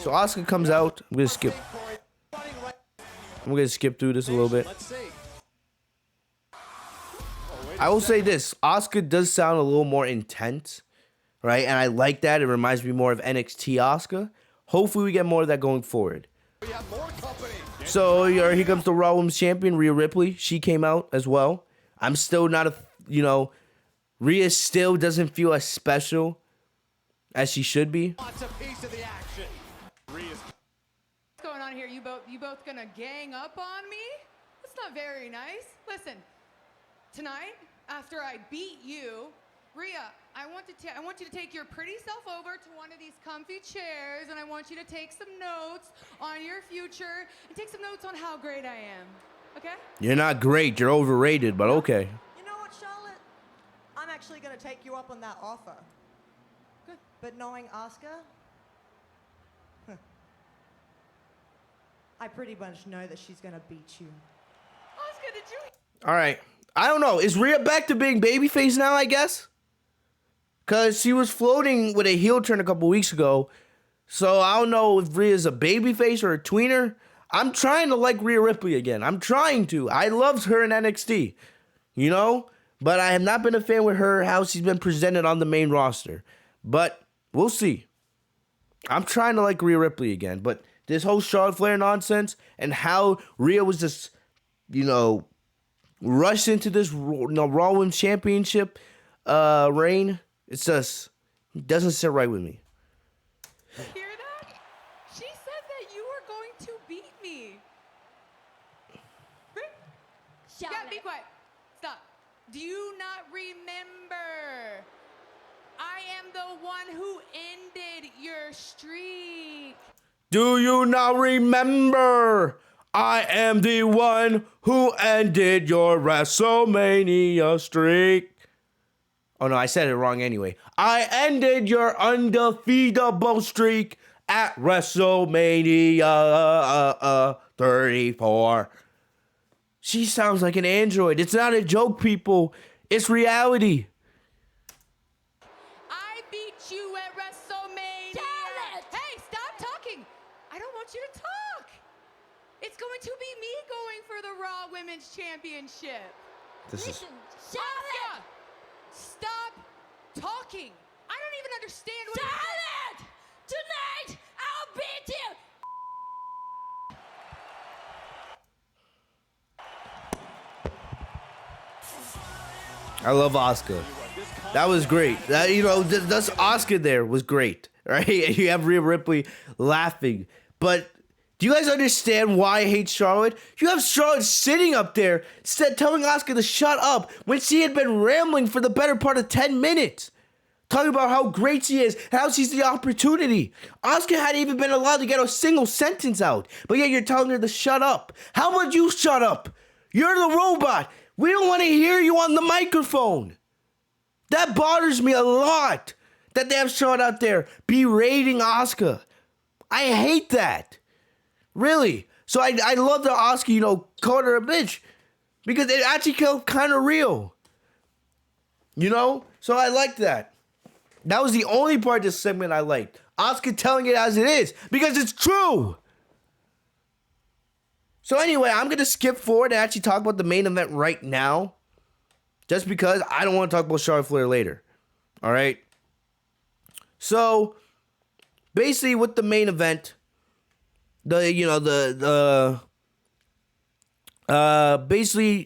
So Asuka comes out. I'm gonna skip through this a little bit. I will say this. Asuka does sound a little more intense, right? And I like that. It reminds me more of NXT Asuka. Hopefully we get more of that going forward. So here comes the Raw Women's Champion, Rhea Ripley. She came out as well. I'm still not Rhea still doesn't feel as special as she should be. What's going on here? You both gonna gang up on me? That's not very nice. Listen, tonight, after I beat you, Rhea, I want you to take your pretty self over to one of these comfy chairs, and I want you to take some notes on your future and take some notes on how great I am. Okay? You're not great. You're overrated, but okay. You know what, Charlotte? I'm actually going to take you up on that offer. Good. But knowing Asuka, I pretty much know that she's going to beat you. Asuka, did you... All right. I don't know. Is Rhea back to being babyface now, I guess? Because she was floating with a heel turn a couple weeks ago. So I don't know if Rhea's a babyface or a tweener. I'm trying to like Rhea Ripley again. I'm trying to. I loved her in NXT, But I have not been a fan with her, how she's been presented on the main roster. But we'll see. I'm trying to like Rhea Ripley again. But this whole Charlotte Flair nonsense and how Rhea was just, rushed into this Raw Women's Championship reign, it doesn't sit right with me. Hear that? She said that you were going to beat me. Yeah, be quiet. Stop. Do you not remember? I am the one who ended your streak. Do you not remember? I am the one who ended your WrestleMania streak. Oh, no, I said it wrong anyway. I ended your undefeatable streak at WrestleMania 34. She sounds like an android. It's not a joke, people. It's reality. I beat you at WrestleMania. Charlotte! Hey, stop talking. I don't want you to talk. It's going to be me going for the Raw Women's Championship. Listen, Asuka, Charlotte! stop talking. I don't even understand what Charlotte! Tonight, I'll beat you! I love Asuka. That was great. That's Asuka there was great, right? You have Rhea Ripley laughing. But do you guys understand why I hate Charlotte? You have Charlotte sitting up there telling Asuka to shut up when she had been rambling for the better part of 10 minutes. Talking about how great she is, how she's the opportunity. Asuka hadn't even been allowed to get a single sentence out. But yet you're telling her to shut up. How about you shut up? You're the robot. We don't want to hear you on the microphone. That bothers me a lot. That they have Charlotte out there berating Asuka. I hate that. Really. So I love that Asuka, called her a bitch. Because it actually felt kind of real. So I liked that. That was the only part of this segment I liked. Asuka telling it as it is. Because it's true. So anyway, I'm going to skip forward and actually talk about the main event right now. Just because I don't want to talk about Charlotte Flair later. All right? So, basically with the main event, basically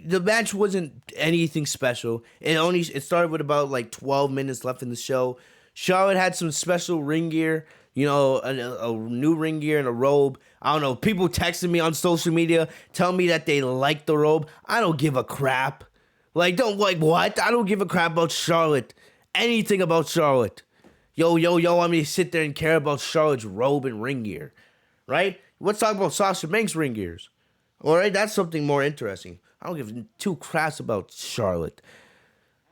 the match wasn't anything special. It started with about 12 minutes left in the show. Charlotte had some special ring gear, a new ring gear and a robe. I don't know. People texting me on social media telling me that they like the robe. I don't give a crap. What? I don't give a crap about Charlotte. Anything about Charlotte. Yo, want me to sit there and care about Charlotte's robe and ring gear. Right? Let's talk about Sasha Banks' ring gears. Alright, that's something more interesting. I don't give two craps about Charlotte.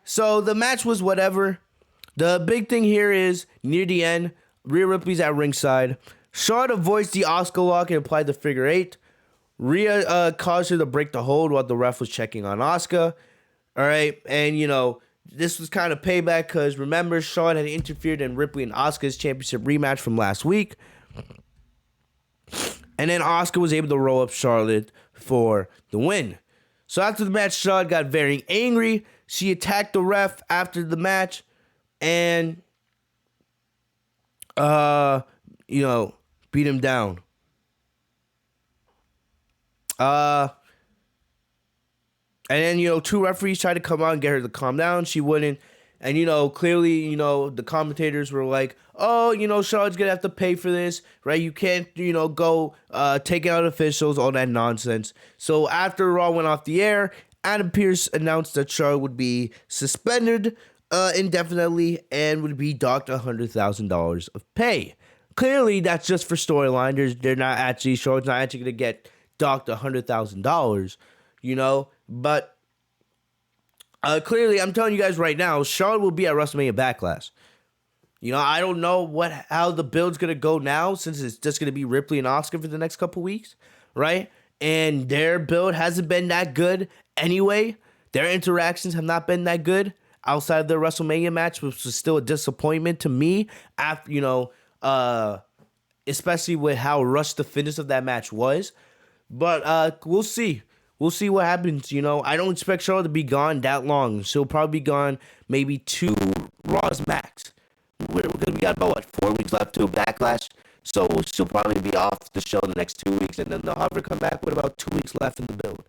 So the match was whatever. The big thing here is near the end, Rhea Ripley's at ringside. Charlotte avoids the Asuka lock and applied the figure eight. Rhea caused her to break the hold while the ref was checking on Asuka. All right, and this was kind of payback because remember, Charlotte had interfered in Ripley and Asuka's championship rematch from last week. And then Asuka was able to roll up Charlotte for the win. So after the match, Charlotte got very angry. She attacked the ref after the match and, beat him down. And then, two referees tried to come out and get her to calm down. She wouldn't. And, clearly, the commentators were like, oh, Charlotte's going to have to pay for this, right? You can't, go taking out officials, all that nonsense. So after Raw went off the air, Adam Pearce announced that Charlotte would be suspended indefinitely and would be docked $100,000 of pay. Clearly, that's just for storyline. Charlotte's not actually going to get docked $100,000, but clearly, I'm telling you guys right now, Charlotte will be at WrestleMania Backlash. I don't know how the build's going to go now since it's just going to be Ripley and Asuka for the next couple weeks, right? And their build hasn't been that good anyway. Their interactions have not been that good outside of their WrestleMania match, which was still a disappointment to me after, especially with how rushed the finish of that match was. But we'll see. We'll see what happens, I don't expect Charlotte to be gone that long. She'll probably be gone maybe 2 Raws max. We got about, 4 weeks left to a Backlash. So she'll probably be off the show the next 2 weeks. And then they'll have her come back with about 2 weeks left in the build.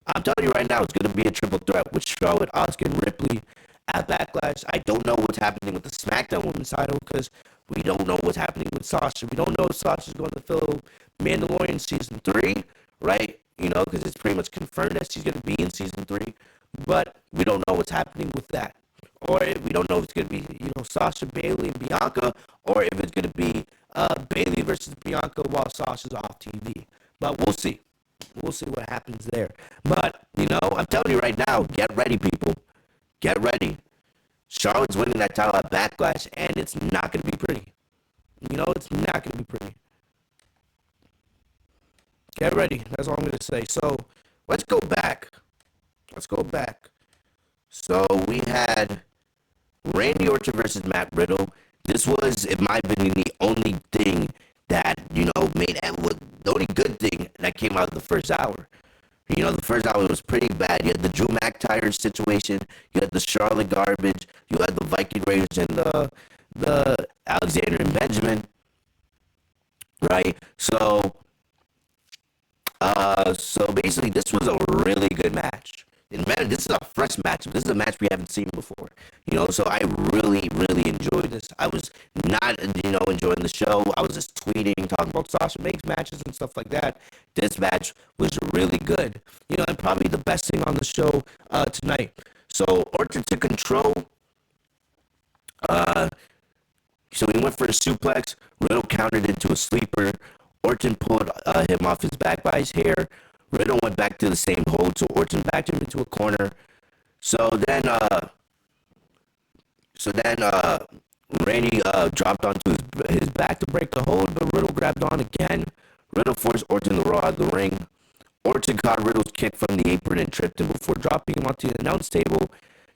I'm telling you right now, it's going to be a triple threat with Charlotte, Asuka, and Ripley at Backlash. I don't know what's happening with the SmackDown Women's title because we don't know what's happening with Sasha. We don't know if Sasha's going to fill Mandalorian Season 3, right? Because it's pretty much confirmed that she's going to be in Season 3. But we don't know what's happening with that. Or we don't know if it's going to be, Sasha, Bayley, and Bianca. Or if it's going to be Bayley versus Bianca while Sasha's off TV. But we'll see. We'll see what happens there. But, I'm telling you right now, get ready, people. Get ready. Charlotte's winning that title at Backlash, and it's not going to be pretty. It's not going to be pretty. Get ready. That's all I'm going to say. So, let's go back. So, we had Randy Orton versus Matt Riddle. This was, in my opinion, the only thing that, the only good thing that came out of the first hour. The first hour was pretty bad. You had the Drew McIntyre situation. You had the Charlotte garbage. You had the Viking Raiders and the Alexander and Benjamin. Right? So basically, this was a really good match. And man, this is a fresh match. This is a match we haven't seen before. So I really, really enjoyed this. I was not, enjoying the show. I was just tweeting, talking about Sasha Banks matches and stuff like that. This match was really good. And probably the best thing on the show tonight. So Orton took control. So he went for a suplex. Riddle countered into a sleeper. Orton pulled him off his back by his hair. Riddle went back to the same hold, so Orton backed him into a corner. So then Randy dropped onto his back to break the hold, but Riddle grabbed on again. Riddle forced Orton to roll out of the ring. Orton caught Riddle's kick from the apron and tripped him before dropping him onto the announce table.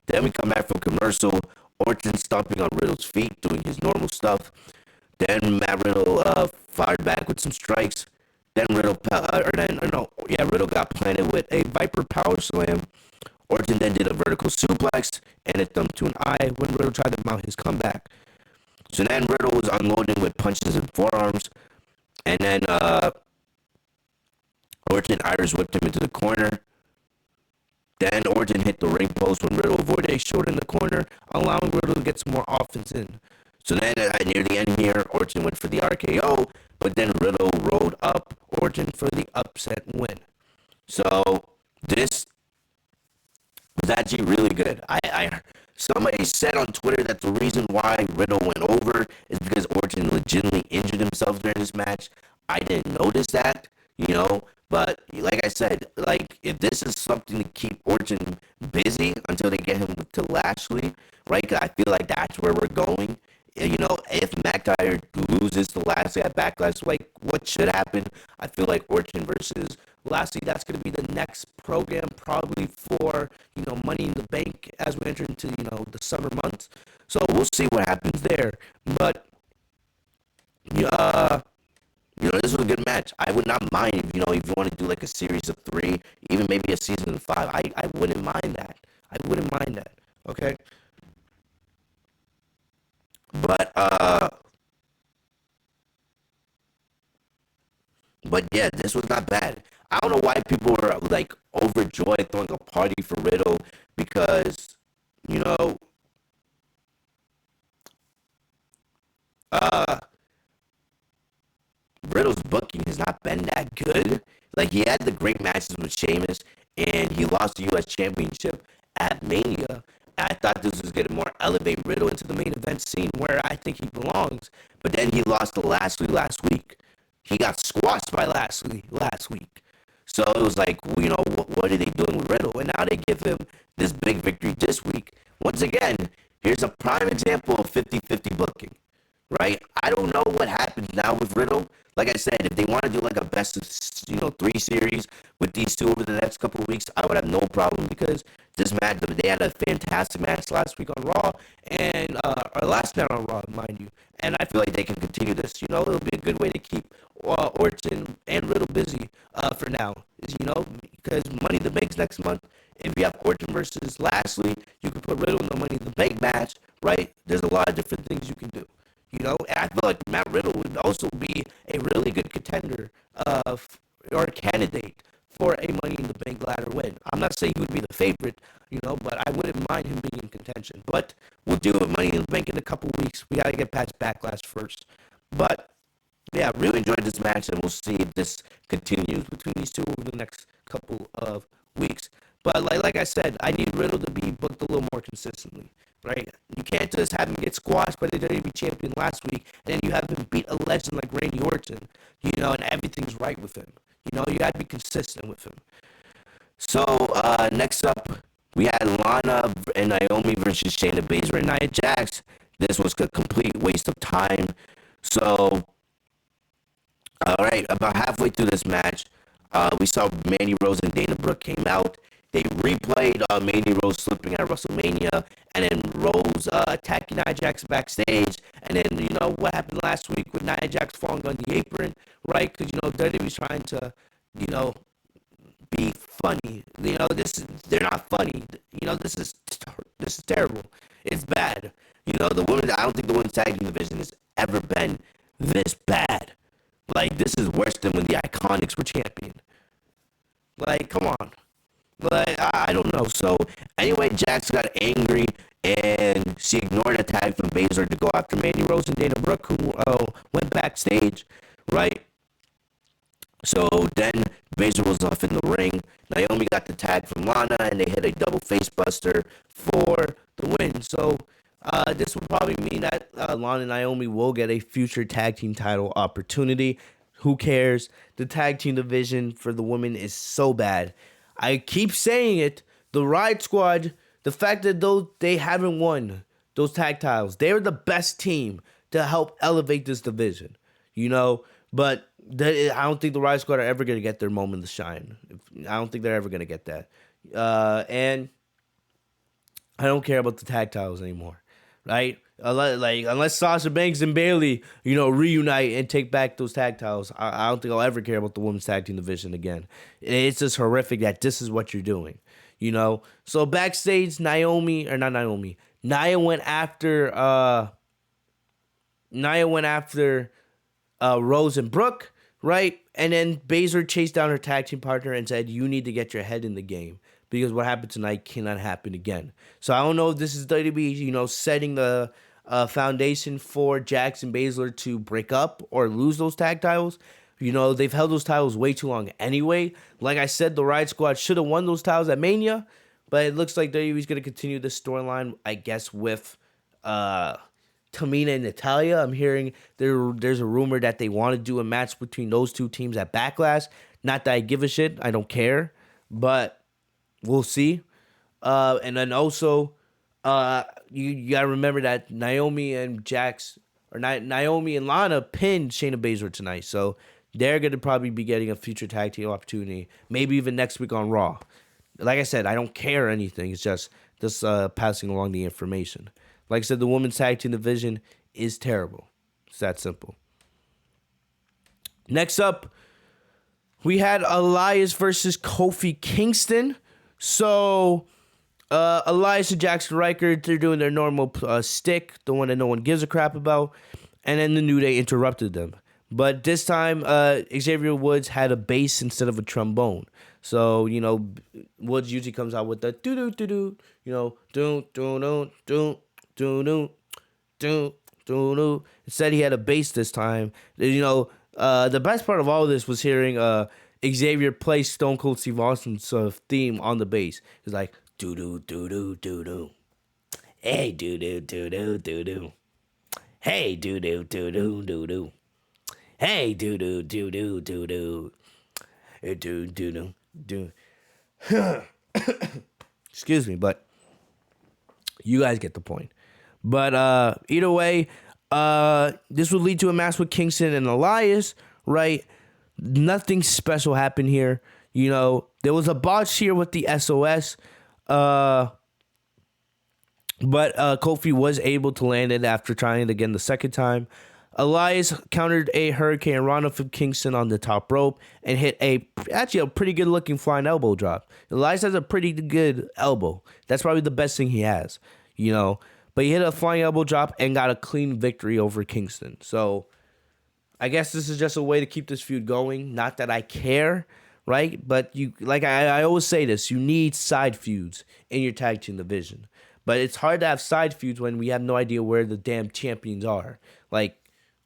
Then we come back from commercial. Orton stomping on Riddle's feet, doing his normal stuff. Then Matt Riddle fired back with some strikes. Then Riddle got planted with a Viper Power Slam. Orton then did a vertical suplex and a thumb to an eye when Riddle tried to mount his comeback. So then Riddle was unloading with punches and forearms. And then Orton Irish whipped him into the corner. Then Orton hit the ring post when Riddle avoided a short in the corner, allowing Riddle to get some more offense in. So then near the end here, Orton went for the RKO, but then Riddle rolled up Orton for the upset win. So this was actually really good. Somebody said on Twitter that the reason why Riddle went over is because Orton legitimately injured himself during this match. I didn't notice that, But like I said, like if this is something to keep Orton busy until they get him to Lashley, right? 'Cause I feel like that's where we're going. You know, if McIntyre loses to Lashley at Backlash, like what should happen, I feel like Orton versus Lashley, that's going to be the next program probably for, you know, Money in the Bank as we enter into, you know, the summer months. So we'll see what happens there. But, you know, this was a good match. I would not mind if, you know, if you want to do like a series of 3, even maybe a season of 5. I wouldn't mind that. I wouldn't mind that. Okay. But yeah, this was not bad. I don't know why people were like overjoyed throwing a party for Riddle because, you know, uh, Riddle's booking has not been that good. Like he had the great matches with Sheamus, and he lost the U.S. Championship at Mania. I thought this was going to more elevate Riddle into the main event scene where I think he belongs. But then he lost to Lashley last week. He got squashed by Lashley last week. So it was like, you know, what are they doing with Riddle? And now they give him this big victory this week. Once again, here's a prime example of 50-50 booking, right? I don't know what happens now with Riddle. Like I said, if they want to do like a best of, you know, 3 series with these two over the next couple of weeks, I would have no problem because this match, they had a fantastic match last week on Raw and or last night on Raw, mind you. And I feel like they can continue this. You know, it'll be a good way to keep Orton and Riddle busy for now. You know, because Money in the Bank's next month. If you have Orton versus Lashley, you can put Riddle in the Money in the Bank match, right? There's a lot of different things you can do. You know, and I feel like Matt Riddle would also be a really good contender or candidate for a Money in the Bank ladder win. I'm not saying he would be the favorite, you know, but I wouldn't mind him being in contention. But we'll do a Money in the Bank in a couple weeks. We got to get past Backlash first. But yeah, really enjoyed this match, and we'll see if this continues between these two over the next couple of weeks. But like I said, I need Riddle to be booked a little more consistently, right? You can't just have him get squashed by the WWE champion last week, and then you have him beat a legend like Randy Orton, you know, and everything's right with him. You know, you got to be consistent with him. So next up, we had Lana and Naomi versus Shayna Baszler and Nia Jax. This was a complete waste of time. So, all right, about halfway through this match, we saw Mandy Rose and Dana Brooke came out. They replayed Mandy Rose slipping at WrestleMania, and then Rose attacking Nia Jax backstage. And then, you know, what happened last week with Nia Jax falling on the apron, right? Because, you know, WWE's trying to, you know, be funny. You know, they're not funny. You know, this is terrible. It's bad. You know, I don't think the women's tag team division has ever been this bad. Like, this is worse than when the Iconics were champion. Like, come on. But I don't know. So anyway, Jax got angry and she ignored a tag from Baszler to go after Mandy Rose and Dana Brooke, who went backstage, right? So then Baszler was off in the ring. Naomi got the tag from Lana, and they hit a double face buster for the win. So this will probably mean that Lana and Naomi will get a future tag team title opportunity. Who cares? The tag team division for the women is so bad. I keep saying it. The Riot Squad, the fact that they haven't won those tag titles, they're the best team to help elevate this division, you know. But I don't think the Riot Squad are ever going to get their moment to shine. I don't think they're ever going to get that. And I don't care about the tag titles anymore, right? Unless Sasha Banks and Bayley, you know, reunite and take back those tag titles, I don't think I'll ever care about the women's tag team division again. It's just horrific that this is what you're doing, you know. So backstage, Nia went after Rose and Brooke, right? And then Baszler chased down her tag team partner and said, "You need to get your head in the game, because what happened tonight cannot happen again." So I don't know if this is WWE, you know, setting the foundation for Jax and Baszler to break up or lose those tag titles. You know, they've held those titles way too long anyway. Like I said, the Riot Squad should have won those titles at Mania, but it looks like WWE's going to continue this storyline, I guess, with Tamina and Natalya. I'm hearing there's a rumor that they want to do a match between those two teams at Backlash. Not that I give a shit. I don't care. But we'll see. And then also, you gotta remember that Naomi and Naomi and Lana pinned Shayna Baszler tonight, so they're gonna probably be getting a future tag team opportunity, maybe even next week on Raw. Like I said, I don't care or anything. It's just passing along the information. Like I said, the women's tag team division is terrible. It's that simple. Next up, we had Elias versus Kofi Kingston. So, Elias and Jackson Riker, they're doing their normal stick, the one that no one gives a crap about. And then the New Day interrupted them. But this time, Xavier Woods had a bass instead of a trombone. So, Woods usually comes out with the do-do-do-do, do-do-do-do-do-do-do-do. Instead, he had a bass this time. The best part of all of this was hearing Xavier play Stone Cold Steve Austin's theme on the bass. It's like, do-do-do-do-do-do. Hey, do-do-do-do-do-do. Hey, do-do-do-do-do-do. Hey, do-do-do-do-do-do. Do-do-do-do. Excuse me, but you guys get the point. But either way, this would lead to a match with Kingston and Elias, right? Nothing special happened here. There was a botch here with the SOS. But Kofi was able to land it after trying it again the second time. Elias countered a Hurricane Rana from Kingston on the top rope and hit a pretty good looking flying elbow drop. Elias has a pretty good elbow. That's probably the best thing he has, But he hit a flying elbow drop and got a clean victory over Kingston. So I guess this is just a way to keep this feud going. Not that I care, right? But I always say this, you need side feuds in your tag team division. But it's hard to have side feuds when we have no idea where the damn champions are.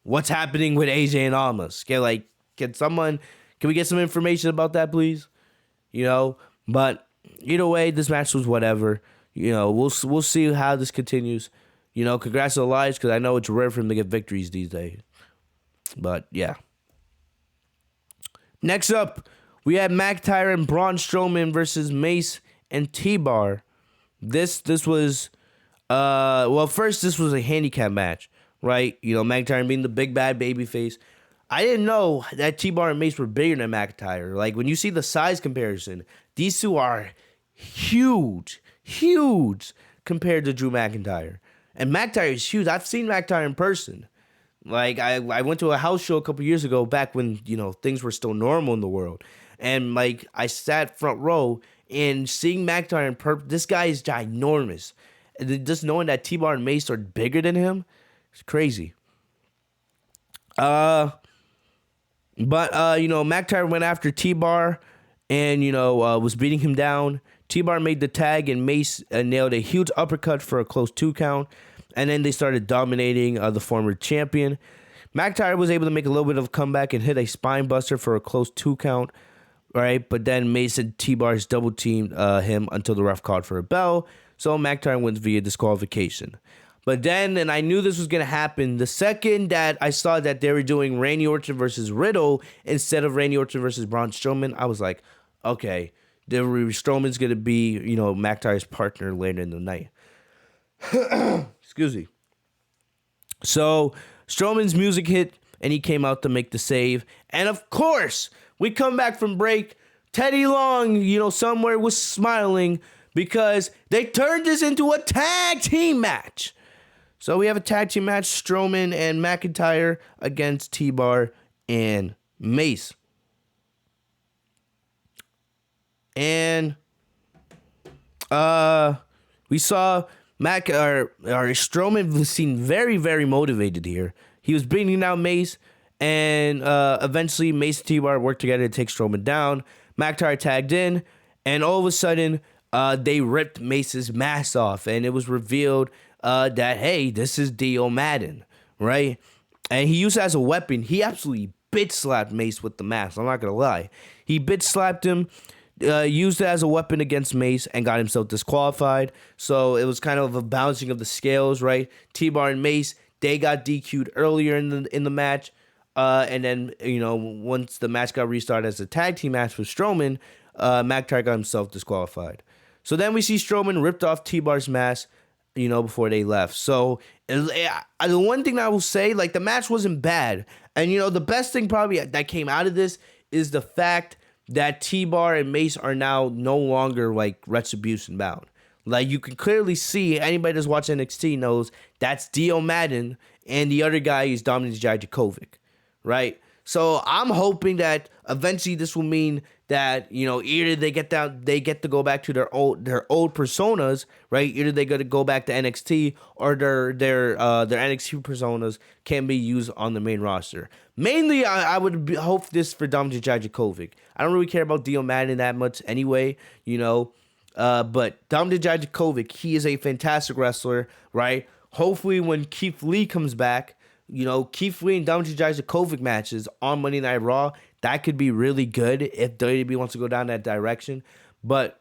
What's happening with AJ and Almas? Can we get some information about that, please? But either way, this match was whatever. We'll see how this continues. Congrats to Elias, because I know it's rare for him to get victories these days. But yeah. Next up, we had McIntyre and Braun Strowman versus Mace and T-Bar. This was first this was a handicap match, right? McIntyre being the big bad babyface. I didn't know that T-Bar and Mace were bigger than McIntyre. When you see the size comparison, these two are huge compared to Drew McIntyre. And McIntyre is huge. I've seen McIntyre in person. I went to a house show a couple years ago back when, things were still normal in the world. And, I sat front row and seeing McIntyre in person, this guy is ginormous. And just knowing that T-Bar and Mace are bigger than him, it's crazy. But McIntyre went after T-Bar and, was beating him down. T-Bar made the tag and Mace nailed a huge uppercut for a close 2 count. And then they started dominating the former champion. McIntyre was able to make a little bit of a comeback and hit a spine buster for a close 2 count. Right, but then Mace and T-Bars double teamed him until the ref called for a bell. So McIntyre wins via disqualification. But then, and I knew this was going to happen, the second that I saw that they were doing Randy Orton versus Riddle instead of Randy Orton versus Braun Strowman, I was like, okay, Strowman's going to be, McIntyre's partner later in the night. Excuse me. So Strowman's music hit, and he came out to make the save. And of course, we come back from break. Teddy Long, somewhere was smiling because they turned this into a tag team match. So we have a tag team match, Strowman and McIntyre against T-Bar and Mace. And we saw Strowman was seen very, very motivated here. He was bringing down Mace, and eventually Mace and T-Bar worked together to take Strowman down. McIntyre tagged in, and all of a sudden, they ripped Mace's mask off, and it was revealed that, hey, this is Dio Madden, right? And he used it as a weapon. He absolutely bitch-slapped Mace with the mask, I'm not going to lie. He bitch-slapped him, used it as a weapon against Mace, and got himself disqualified. So it was kind of a balancing of the scales, right? T-Bar and Mace, they got DQ'd earlier in the match. And then, once the match got restarted as a tag team match with Strowman, McIntyre got himself disqualified. So then we see Strowman ripped off T-Bar's mask, before they left. So the one thing I will say, like, the match wasn't bad. And, the best thing probably that came out of this is the fact that T-Bar and Mace are now no longer, like, Retribution bound. Like, you can clearly see, anybody that's watching NXT knows that's Dio Madden, and the other guy is Dominik Dijakovic, right? So I'm hoping that eventually this will mean that, either they get to go back to their old personas, right? Either they got to go back to NXT, or their NXT personas can be used on the main roster. Mainly, I would hope this for Dominik Dijakovic. I don't really care about Dio Madden that much anyway, but Dominik Dijakovic, he is a fantastic wrestler, right? Hopefully when Keith Lee comes back, Keith Lee and Dominik Dijakovic matches on Monday Night Raw, that could be really good if WWE wants to go down that direction. But,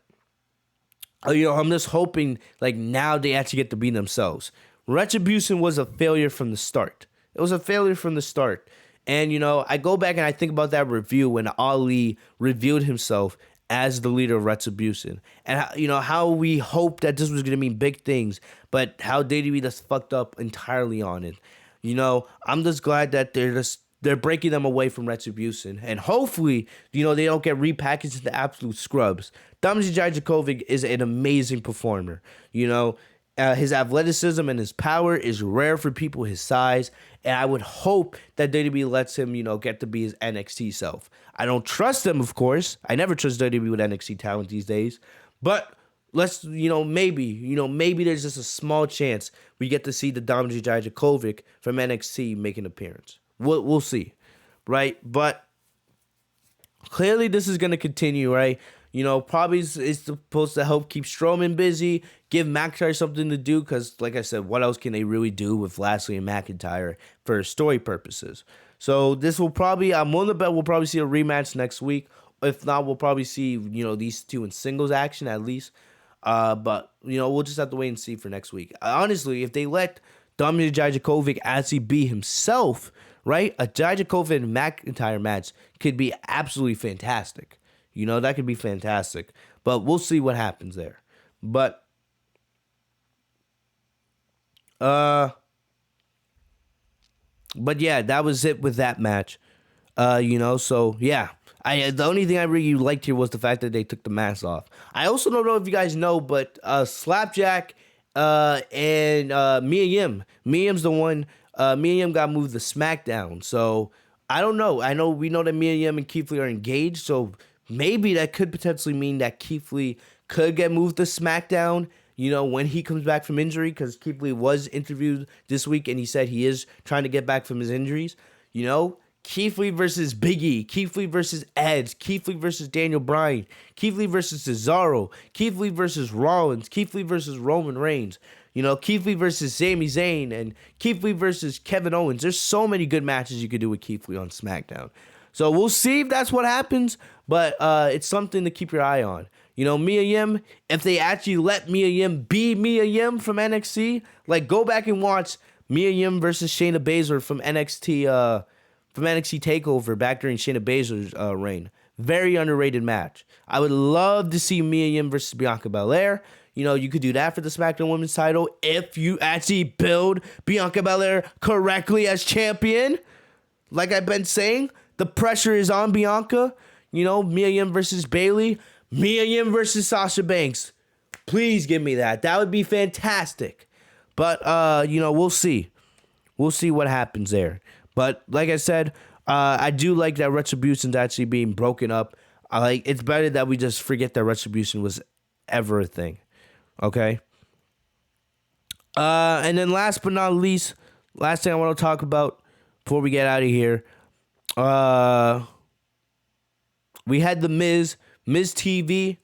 I'm just hoping, like, now they actually get to be themselves. Retribution was a failure from the start. It was a failure from the start. And, I go back and I think about that review when Ali revealed himself as the leader of Retribution. And, how we hoped that this was going to mean big things, but how WWE just fucked up entirely on it. I'm just glad that they're breaking them away from Retribution. And hopefully, they don't get repackaged into absolute scrubs. Dominik Dijakovic is an amazing performer. His athleticism and his power is rare for people his size. And I would hope that WWE lets him, get to be his NXT self. I don't trust him, of course. I never trust WWE with NXT talent these days. But let's, maybe there's just a small chance we get to see the Dominik Dijakovic from NXT make an appearance. We'll see, right? But clearly this is going to continue, right? Probably is supposed to help keep Strowman busy, give McIntyre something to do, because, like I said, what else can they really do with Lashley and McIntyre for story purposes? So this will probably, I'm willing to bet we'll probably see a rematch next week. If not, we'll probably see, these two in singles action at least. But, we'll just have to wait and see for next week. Honestly, if they let Dominik Dijakovic actually be himself, right, a Dijakovic and McIntyre match could be absolutely fantastic. That could be fantastic. But we'll see what happens there. But, yeah, that was it with that match. So, yeah. The only thing I really liked here was the fact that they took the mask off. I also don't know if you guys know, but Slapjack and Mia Yim. Mia Yim's the one. Mia Yim got moved to SmackDown. So, I don't know. We know that Mia Yim and Keith Lee are engaged. So, maybe that could potentially mean that Keith Lee could get moved to SmackDown, when he comes back from injury, because Keith Lee was interviewed this week and he said he is trying to get back from his injuries. Keith Lee versus Big E, Keith Lee versus Edge, Keith Lee versus Daniel Bryan, Keith Lee versus Cesaro, Keith Lee versus Rollins, Keith Lee versus Roman Reigns, Keith Lee versus Sami Zayn, and Keith Lee versus Kevin Owens. There's so many good matches you could do with Keith Lee on SmackDown. So we'll see if that's what happens, but it's something to keep your eye on. Mia Yim, if they actually let Mia Yim be Mia Yim from NXT, like, go back and watch Mia Yim versus Shayna Baszler from NXT TakeOver back during Shayna Baszler's reign. Very underrated match. I would love to see Mia Yim versus Bianca Belair. You could do that for the SmackDown Women's title if you actually build Bianca Belair correctly as champion. Like I've been saying, the pressure is on Bianca. Mia Yim versus Bayley. Mia Yim versus Sasha Banks. Please give me that. That would be fantastic. But, we'll see. We'll see what happens there. But like I said, I do like that Retribution's actually being broken up. It's better that we just forget that Retribution was ever a thing. Okay? And then last but not least, last thing I want to talk about before we get out of here. We had the Miz TV.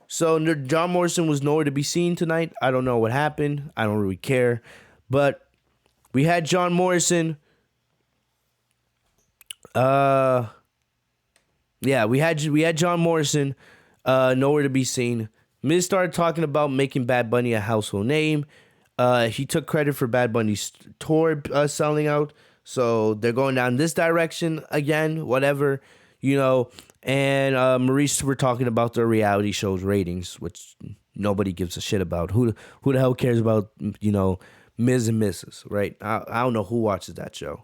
So John Morrison was nowhere to be seen tonight. I don't know what happened. I don't really care. But we had John Morrison. We had John Morrison nowhere to be seen. Miz started talking about making Bad Bunny a household name. He took credit for Bad Bunny's tour selling out. So they're going down this direction again, whatever, And Maurice, we're talking about the reality show's ratings, which nobody gives a shit about. Who the hell cares about, Miz and Mrs., right? I don't know who watches that show,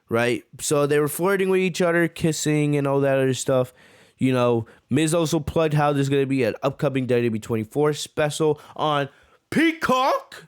right? So they were flirting with each other, kissing and all that other stuff. Miz also plugged how there's going to be an upcoming WWE 24 special on Peacock,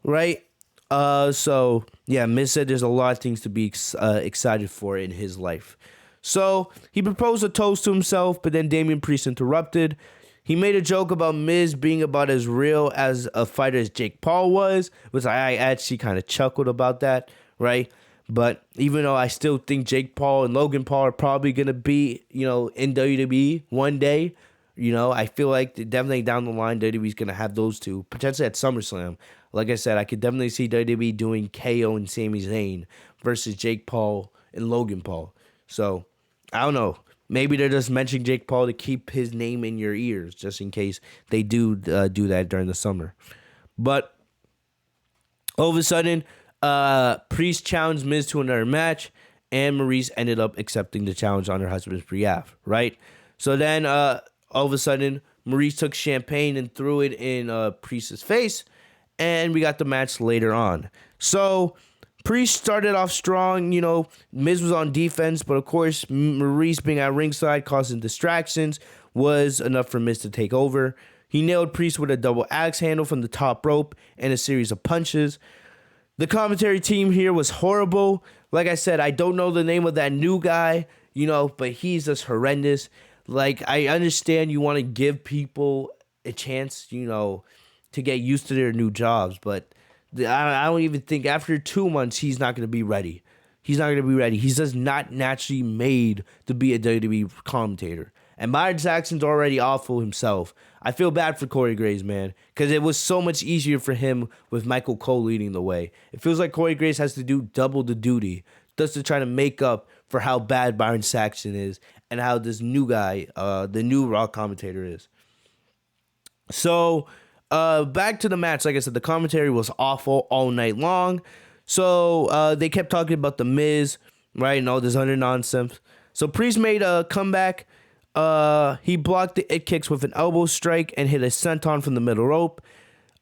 right? So yeah, Miz said there's a lot of things to be excited for in his life. So he proposed a toast to himself, but then Damian Priest interrupted. He made a joke about Miz being about as real as a fighter as Jake Paul was, which I actually kind of chuckled about that, right? But even though I still think Jake Paul and Logan Paul are probably going to be, in WWE one day, I feel like definitely down the line, WWE's going to have those two, potentially at SummerSlam. Like I said, I could definitely see WWE doing KO and Sami Zayn versus Jake Paul and Logan Paul. So, I don't know. Maybe they're just mentioning Jake Paul to keep his name in your ears, just in case they do that during the summer. But, all of a sudden, Priest challenged Miz to another match, and Maurice ended up accepting the challenge on her husband's behalf, right? So then, all of a sudden, Maurice took champagne and threw it in Priest's face, and we got the match later on. So, Priest started off strong, Miz was on defense, but of course, Maurice being at ringside, causing distractions, was enough for Miz to take over. He nailed Priest with a double axe handle from the top rope and a series of punches. The commentary team here was horrible. Like I said, I don't know the name of that new guy, but he's just horrendous. Like, I understand you want to give people a chance, to get used to their new jobs, but I don't even think after 2 months he's not going to be ready. He's not going to be ready. He's just not naturally made to be a WWE commentator. And Byron Saxton's already awful himself. I feel bad for Corey Graves, man, because it was so much easier for him with Michael Cole leading the way. It feels like Corey Graves has to do double the duty just to try to make up for how bad Byron Saxton is and how this new guy, the new Raw commentator is. So, back to the match. Like I said, the commentary was awful all night long. So, they kept talking about the Miz, right, and all this other nonsense. So, Priest made a comeback. He blocked the it kicks with an elbow strike and hit a senton from the middle rope.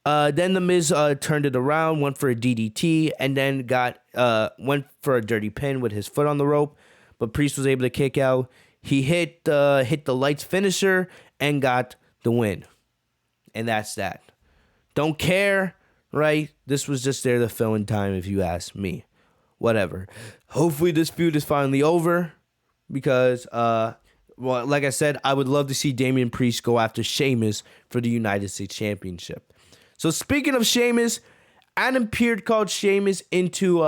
Then the Miz turned it around, went for a DDT, and then went for a dirty pin with his foot on the rope. But Priest was able to kick out. He hit the lights finisher and got the win. And that's that. Don't care, right? This was just there to fill in time, if you ask me. Whatever. Hopefully this feud is finally over. Because, like I said, I would love to see Damian Priest go after Sheamus for the United States Championship. So speaking of Sheamus, Adam Pearce called Sheamus into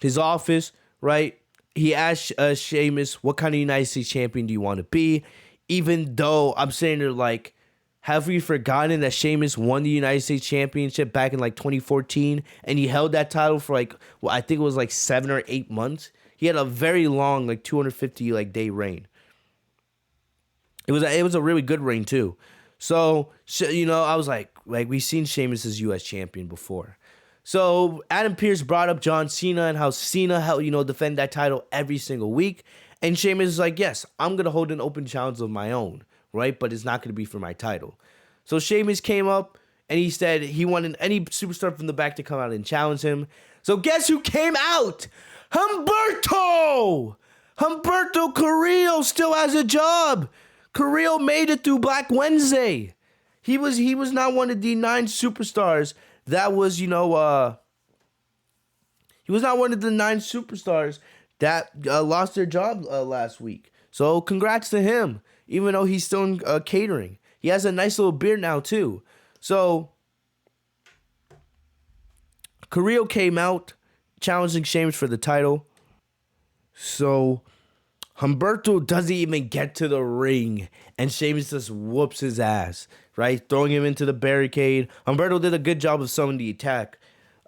his office, right? He asked Sheamus, what kind of United States champion do you want to be? Even though I'm saying they're like, have we forgotten that Sheamus won the United States Championship back in 2014? And he held that title for I think it was 7 or 8 months. He had a very long 250 day reign. It was a really good reign too. So, I was like we've seen Sheamus as U.S. champion before. So Adam Pearce brought up John Cena and how Cena helped, defend that title every single week. And Sheamus is like, yes, I'm going to hold an open challenge of my own, right? But it's not going to be for my title. So Sheamus came up and he said he wanted any superstar from the back to come out and challenge him. So guess who came out? Humberto Carrillo still has a job. Carrillo made it through Black Wednesday. He was not one of the 9 superstars that was, he was not one of the 9 superstars that lost their job last week. So congrats to him, even though he's still in catering. He has a nice little beard now too. So Carrillo came out challenging Sheamus for the title. So Humberto doesn't even get to the ring, and Sheamus just whoops his ass, right? Throwing him into the barricade. Humberto did a good job of summoning the attack,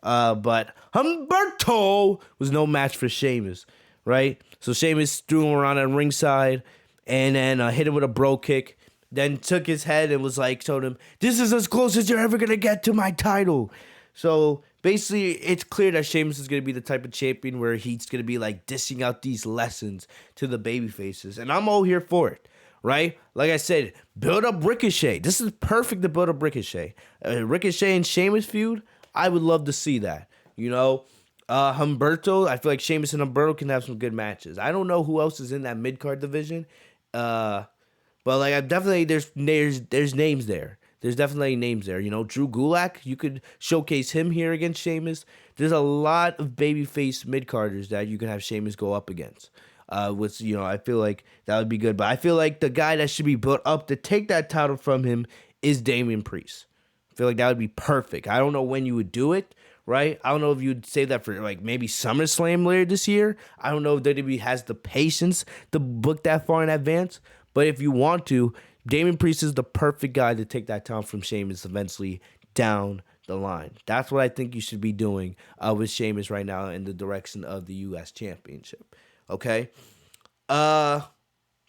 but Humberto was no match for Sheamus, right? So Sheamus threw him around at ringside, and then hit him with a bro kick. Then took his head and was told him, "This is as close as you're ever gonna get to my title." So basically, it's clear that Sheamus is going to be the type of champion where he's going to be like dishing out these lessons to the baby faces. And I'm all here for it, right? Like I said, build up Ricochet. This is perfect to build up Ricochet. Ricochet and Sheamus feud, I would love to see that. You know, Humberto, I feel like Sheamus and Humberto can have some good matches. I don't know who else is in that mid-card division. But like I definitely there's names there. There's definitely names there. You know, Drew Gulak, you could showcase him here against Sheamus. There's a lot of babyface mid-carders that you can have Sheamus go up against. Which, you know, I feel like that would be good. But I feel like the guy that should be built up to take that title from him is Damian Priest. I feel like that would be perfect. I don't know when you would do it, right? I don't know if you'd save that for like maybe SummerSlam later this year. I don't know if WWE has the patience to book that far in advance. But if you want to, Damian Priest is the perfect guy to take that title from Sheamus eventually down the line. That's what I think you should be doing with Sheamus right now in the direction of the U.S. Championship. Okay? But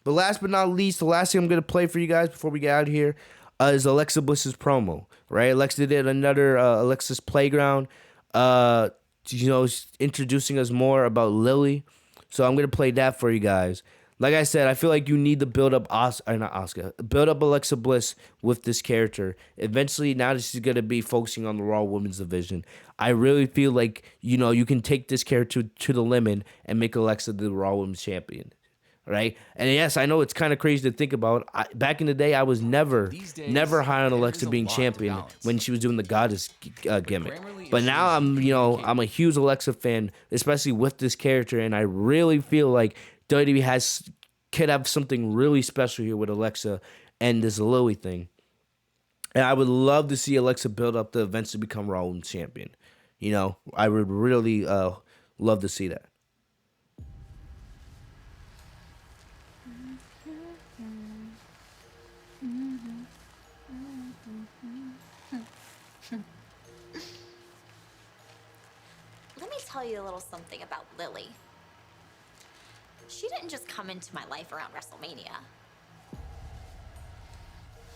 last but not least, the last thing I'm going to play for you guys before we get out of here is Alexa Bliss's promo, right? Alexa did another Alexa's Playground, you know, introducing us more about Lily. So I'm going to play that for you guys. Like I said, I feel like you need to build up build up Alexa Bliss with this character. Eventually, now that she's gonna be focusing on the Raw Women's division, I really feel like, you know, you can take this character to the limit and make Alexa the Raw Women's champion, right? And yes, I know it's kind of crazy to think about. Back in the day, I was never high on Alexa being champion when she was doing the goddess gimmick. But now I'm a huge Alexa fan, especially with this character, and I really feel like WWE could have something really special here with Alexa and this Lily thing. And I would love to see Alexa build up to eventually become Raw Women's champion. You know, I would really love to see that. Let me tell you a little something about Lily. She didn't just come into my life around WrestleMania.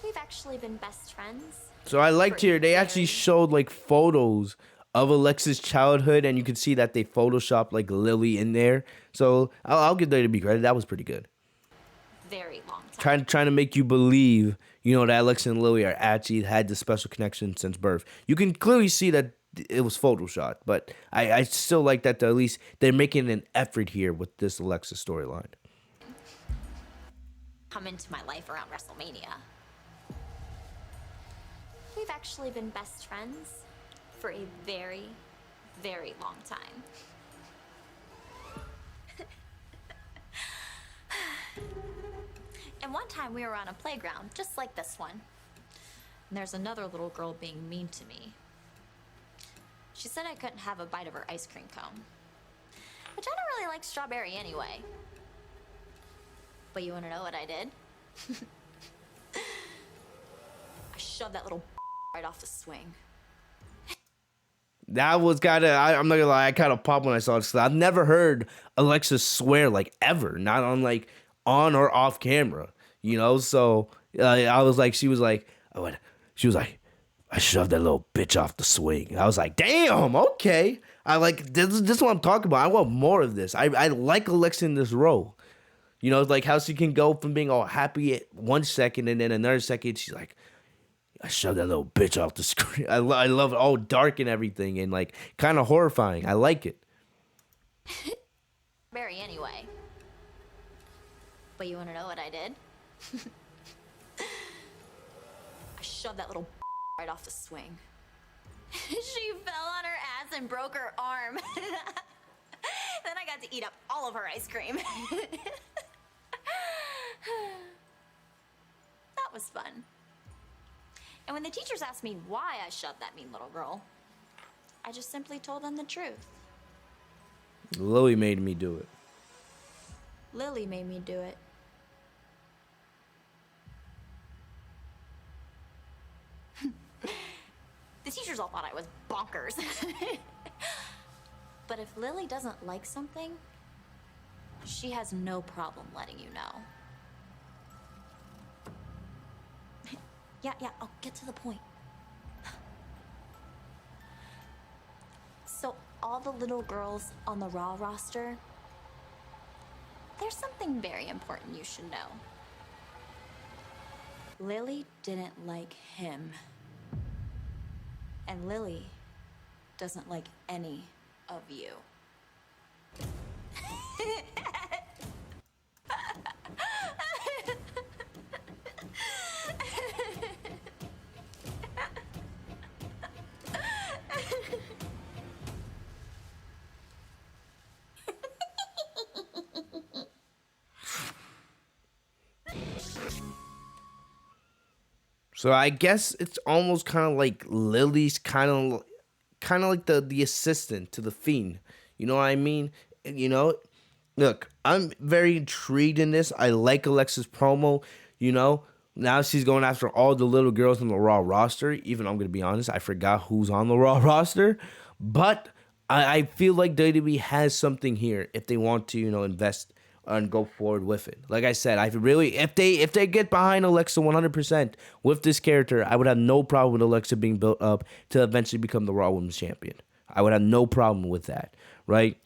We've actually been best friends. So I liked here, they actually showed like photos of Alexa's childhood, and you could see that they photoshopped like Lily in there. So I'll give WWE credit. That was pretty good. Very long time. Trying to make you believe, you know, that Alexa and Lily are actually had this special connection since birth. You can clearly see that it was photoshopped, but I still like that at least they're making an effort here with this Alexa storyline. Come into my life around WrestleMania. We've actually been best friends for a very, very long time. And one time we were on a playground, just like this one. And there's another little girl being mean to me. She said I couldn't have a bite of her ice cream cone. Which I don't really like strawberry anyway. But you wanna know what I did? I shoved that little right off the swing. That was I'm not gonna lie, I kind of popped when I saw this. I've never heard Alexa swear like ever, not on like on or off camera, you know? So I was like, she was like, I shoved that little bitch off the swing. I was like, damn, okay. I like, this is what I'm talking about. I want more of this. I like Alexa in this role. You know, like how she can go from being all happy at 1 second and then another second she's like, I shoved that little bitch off the screen. I love it, all dark and everything and like kind of horrifying. I like it. Berry anyway. But you want to know what I did? I shoved that little right off the swing. She fell on her ass and broke her arm. Then I got to eat up all of her ice cream. That was fun. And when the teachers asked me why I shoved that mean little girl, I just simply told them the truth. Lily made me do it. Lily made me do it. The teachers all thought I was bonkers. But if Lily doesn't like something, she has no problem letting you know. Yeah, I'll get to the point. So all the little girls on the Raw roster, there's something very important you should know. Lily didn't like him. And Lily doesn't like any of you. So I guess it's almost kind of like Lily's kind of like the assistant to the Fiend. You know what I mean? You know, look, I'm very intrigued in this. I like Alexa's promo. You know, now she's going after all the little girls on the Raw roster. Even I'm gonna be honest, I forgot who's on the Raw roster, but I feel like WWE has something here if they want to, invest and go forward with it. Like I said, I really, if they get behind Alexa 100% with this character, I would have no problem with Alexa being built up to eventually become the Raw Women's Champion. I would have no problem with that, right?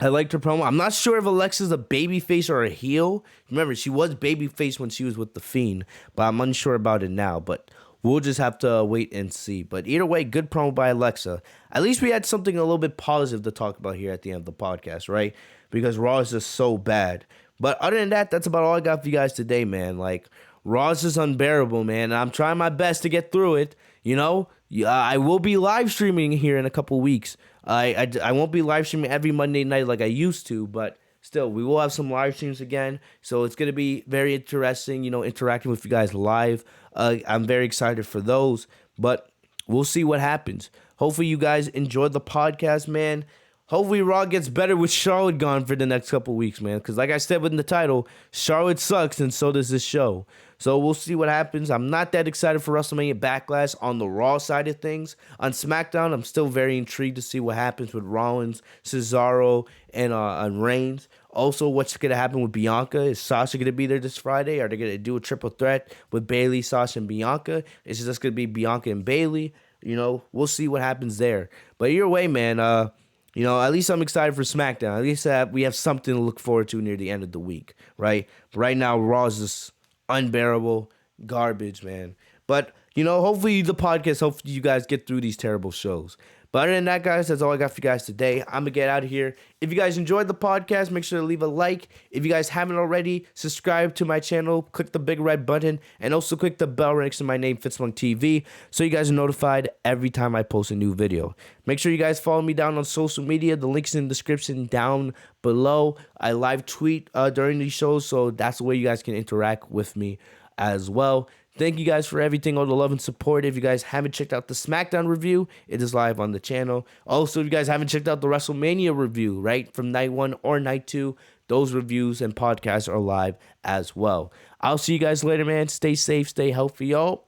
I liked her promo. I'm not sure if Alexa's a babyface or a heel. Remember, she was babyface when she was with The Fiend, but I'm unsure about it now. But we'll just have to wait and see. But either way, good promo by Alexa. At least we had something a little bit positive to talk about here at the end of the podcast, right? Because Raw is just so bad. But other than that, that's about all I got for you guys today, man. Like, Raw is just unbearable, man. And I'm trying my best to get through it. I will be live streaming here in a couple weeks. I won't be live streaming every Monday night like I used to, but still, we will have some live streams again. So it's going to be very interesting, interacting with you guys live. I'm very excited for those, but we'll see what happens. Hopefully you guys enjoyed the podcast, man. Hopefully Raw gets better with Charlotte gone for the next couple weeks, man. Because like I said in the title, Charlotte sucks and so does this show. So we'll see what happens. I'm not that excited for WrestleMania Backlash on the Raw side of things. On SmackDown, I'm still very intrigued to see what happens with Rollins, Cesaro, and Reigns. Also, what's going to happen with Bianca? Is Sasha going to be there this Friday? Are they going to do a triple threat with Bayley, Sasha, and Bianca? Is it just going to be Bianca and Bayley? We'll see what happens there. But either way, man, at least I'm excited for SmackDown. At least we have something to look forward to near the end of the week, right? But right now, Raw is just unbearable garbage, man. But, hopefully hopefully you guys get through these terrible shows. But other than that, guys, that's all I got for you guys today. I'm going to get out of here. If you guys enjoyed the podcast, make sure to leave a like. If you guys haven't already, subscribe to my channel. Click the big red button. And also click the bell right next to my name, Fitzmonk TV, so you guys are notified every time I post a new video. Make sure you guys follow me down on social media. The link's in the description down below. I live tweet during these shows, so that's the way you guys can interact with me as well. Thank you guys for everything, all the love and support. If you guys haven't checked out the SmackDown review, it is live on the channel. Also, if you guys haven't checked out the WrestleMania review, right, from night 1 or night 2, those reviews and podcasts are live as well. I'll see you guys later, man. Stay safe, stay healthy, y'all.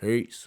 Peace.